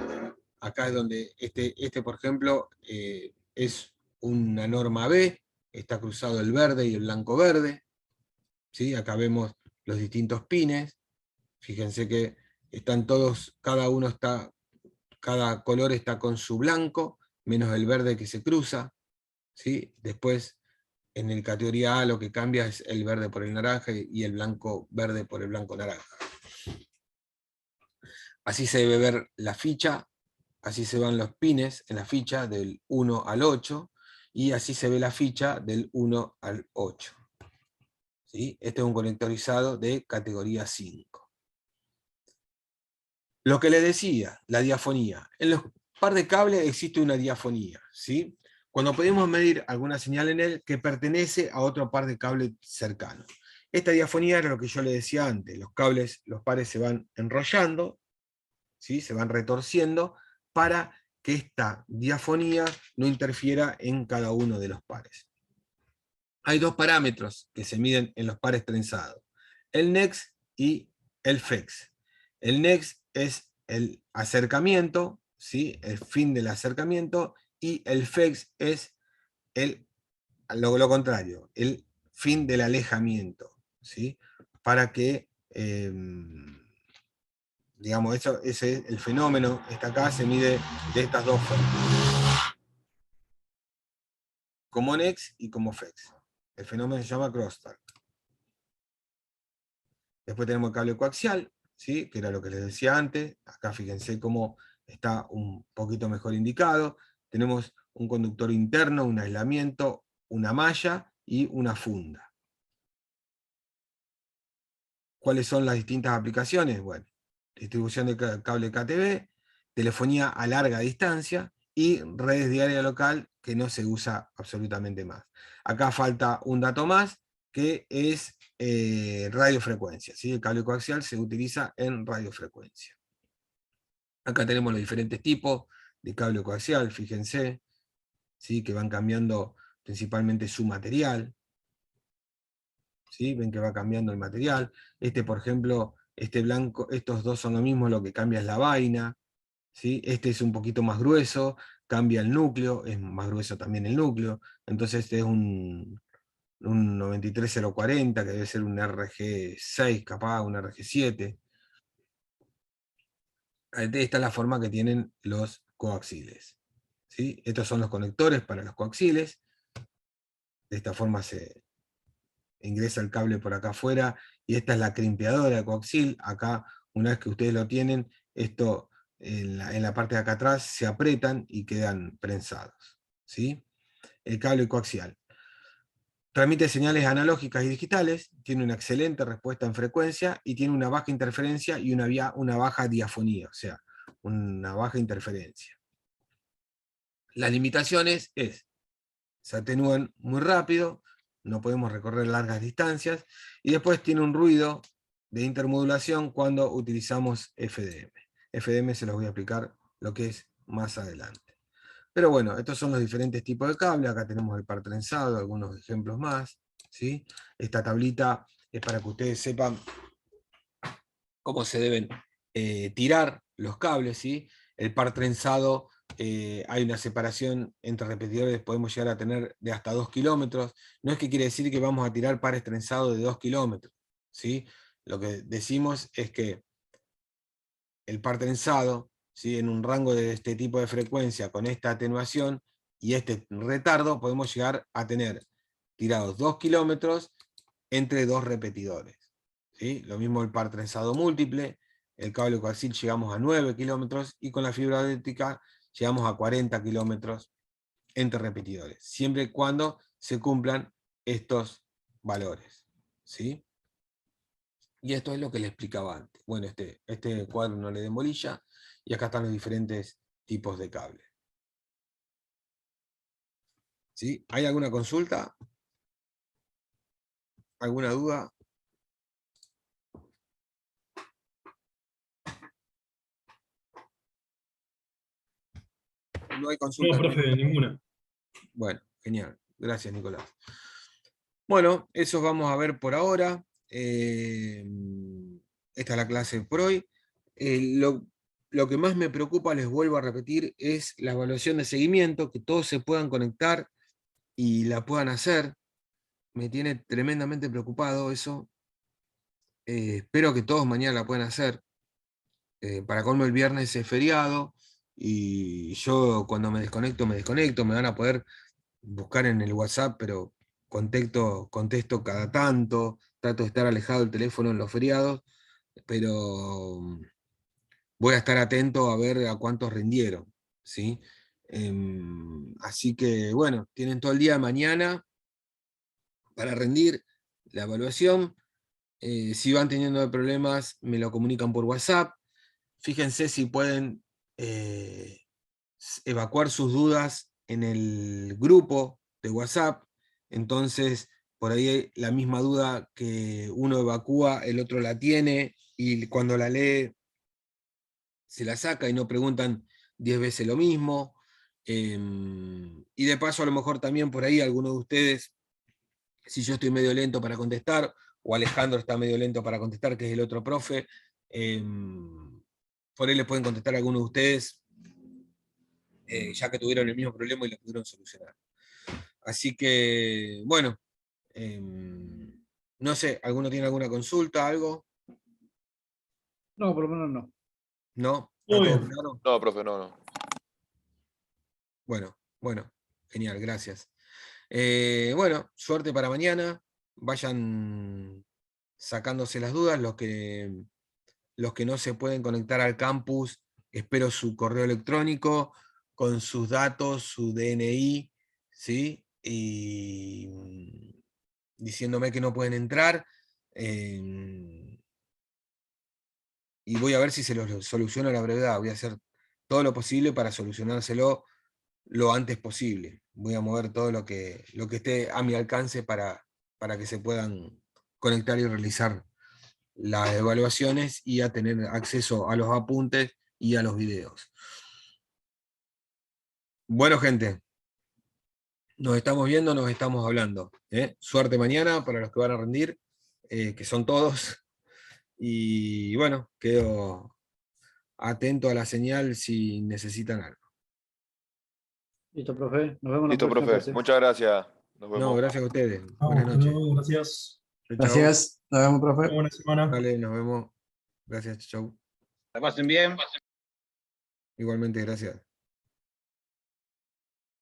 Acá es donde este por ejemplo, es una norma B, está cruzado el verde y el blanco verde, ¿sí? Acá vemos los distintos pines. Fíjense que están todos, cada color está con su blanco, menos el verde que se cruza, ¿sí? Después, en el categoría A lo que cambia es el verde por el naranja y el blanco verde por el blanco naranja. Así se debe ver la ficha, así se van los pines en la ficha del 1 al 8, y así se ve la ficha del 1 al 8. ¿Sí? Este es un conectorizado de categoría 5. Lo que les decía, la diafonía. En los par de cables existe una diafonía, ¿sí? Cuando podemos medir alguna señal en él que pertenece a otro par de cables cercano. Esta diafonía era lo que yo les decía antes, los pares se van enrollando, ¿sí? Se van retorciendo para que esta diafonía no interfiera en cada uno de los pares. Hay dos parámetros que se miden en los pares trenzados, el NEX y el FEX. El NEX es el acercamiento, ¿sí? El fin del acercamiento, y el FEX es lo contrario, el fin del alejamiento, ¿sí? Para que, digamos, ese es el fenómeno, está acá, se mide de estas dos formas, como NEX y como FEX. El fenómeno se llama crosstalk. Después tenemos el cable coaxial, ¿sí? Que era lo que les decía antes. Acá fíjense cómo está un poquito mejor indicado. Tenemos un conductor interno, un aislamiento, una malla y una funda. ¿Cuáles son las distintas aplicaciones? Bueno, distribución de cable KTV, telefonía a larga distancia y redes de área local, que no se usa absolutamente más. Acá falta un dato más, que es radiofrecuencia, ¿sí? El cable coaxial se utiliza en radiofrecuencia. Acá tenemos los diferentes tipos de cable coaxial, fíjense, ¿sí? Que van cambiando principalmente su material. ¿Sí? Ven que va cambiando el material. Por ejemplo, este blanco, estos dos son lo mismo, lo que cambia es la vaina. ¿Sí? Este es un poquito más grueso, cambia el núcleo, es más grueso también el núcleo. Entonces este es un 93040, que debe ser un RG6 capaz, un RG7. Esta es la forma que tienen los coaxiles. ¿sí? Estos son los conectores para los coaxiles. De esta forma se ingresa el cable por acá afuera, y esta es la crimpeadora de coaxil. Acá, una vez que ustedes lo tienen, esto en la parte de acá atrás se aprietan y quedan prensados, ¿sí? El cable coaxial transmite señales analógicas y digitales, tiene una excelente respuesta en frecuencia y tiene una baja interferencia y una baja diafonía, o sea, una baja interferencia. Las limitaciones se atenúan muy rápido, no podemos recorrer largas distancias, y después tiene un ruido de intermodulación cuando utilizamos FDM. FDM se los voy a explicar lo que es más adelante. Pero bueno, estos son los diferentes tipos de cable. Acá tenemos el par trenzado, algunos ejemplos más, ¿sí? Esta tablita es para que ustedes sepan cómo se deben tirar los cables, ¿sí? El par trenzado, hay una separación entre repetidores, podemos llegar a tener de hasta 2 kilómetros. No es que quiere decir que vamos a tirar pares trenzados de 2 kilómetros, ¿sí? Lo que decimos es que el par trenzado, ¿sí? En un rango de este tipo de frecuencia, con esta atenuación y este retardo, podemos llegar a tener tirados 2 kilómetros entre 2 repetidores, ¿sí? Lo mismo el par trenzado múltiple, el cable coaxil llegamos a 9 kilómetros, y con la fibra óptica llegamos a 40 kilómetros entre repetidores, siempre y cuando se cumplan estos valores, ¿sí? Y esto es lo que le explicaba antes. Bueno, este cuadro no le den bolilla, y acá están los diferentes tipos de cable. ¿Sí? ¿Hay alguna consulta? ¿Alguna duda? No hay consulta. No, profe, ninguna. Bueno, genial. Gracias, Nicolás. Bueno, eso vamos a ver por ahora. Esta es la clase por hoy. Lo que más me preocupa, les vuelvo a repetir, es la evaluación de seguimiento, que todos se puedan conectar y la puedan hacer. Me tiene tremendamente preocupado eso. Espero que todos mañana la puedan hacer. Para colmo, el viernes es feriado, y yo cuando me desconecto, me van a poder buscar en el WhatsApp, pero contesto cada tanto, trato de estar alejado del teléfono en los feriados, pero voy a estar atento a ver a cuántos rindieron, ¿sí? Así que bueno, tienen todo el día de mañana para rendir la evaluación. Si van teniendo problemas, me lo comunican por WhatsApp. Fíjense si pueden evacuar sus dudas en el grupo de WhatsApp. Entonces, por ahí la misma duda que uno evacúa, el otro la tiene, y cuando la lee se la saca y no preguntan 10 veces lo mismo. Y de paso, a lo mejor también por ahí alguno de ustedes, si yo estoy medio lento para contestar, o Alejandro está medio lento para contestar, que es el otro profe, por ahí les pueden contestar a alguno de ustedes, ya que tuvieron el mismo problema y lo pudieron solucionar. Así que, bueno, no sé, ¿alguno tiene alguna consulta, algo? No, por lo menos no. ¿No? ¿Está Muy todo bien. claro? No, profe, no. Bueno, genial, gracias. Bueno, suerte para mañana. Vayan sacándose las dudas. Los que no se pueden conectar al campus, espero su correo electrónico con sus datos, su DNI, ¿sí? Y diciéndome que no pueden entrar. Y voy a ver si se lo soluciono a la brevedad. Voy a hacer todo lo posible para solucionárselo lo antes posible. Voy a mover todo lo que esté a mi alcance para que se puedan conectar y realizar las evaluaciones, y a tener acceso a los apuntes y a los videos. Bueno, gente, nos estamos viendo, nos estamos hablando. Suerte mañana para los que van a rendir, que son todos. Y bueno, quedo atento a la señal si necesitan algo. Listo, profe. Nos vemos en la Listo, próxima profe. clase. Muchas gracias. Nos No, vemos. gracias a ustedes. Buenas Vamos, hasta noches. luego, gracias. Chau, chau. Gracias, nos vemos, profe. Buena semana. Dale, nos vemos. Gracias, chau. La pasen bien. Igualmente, gracias.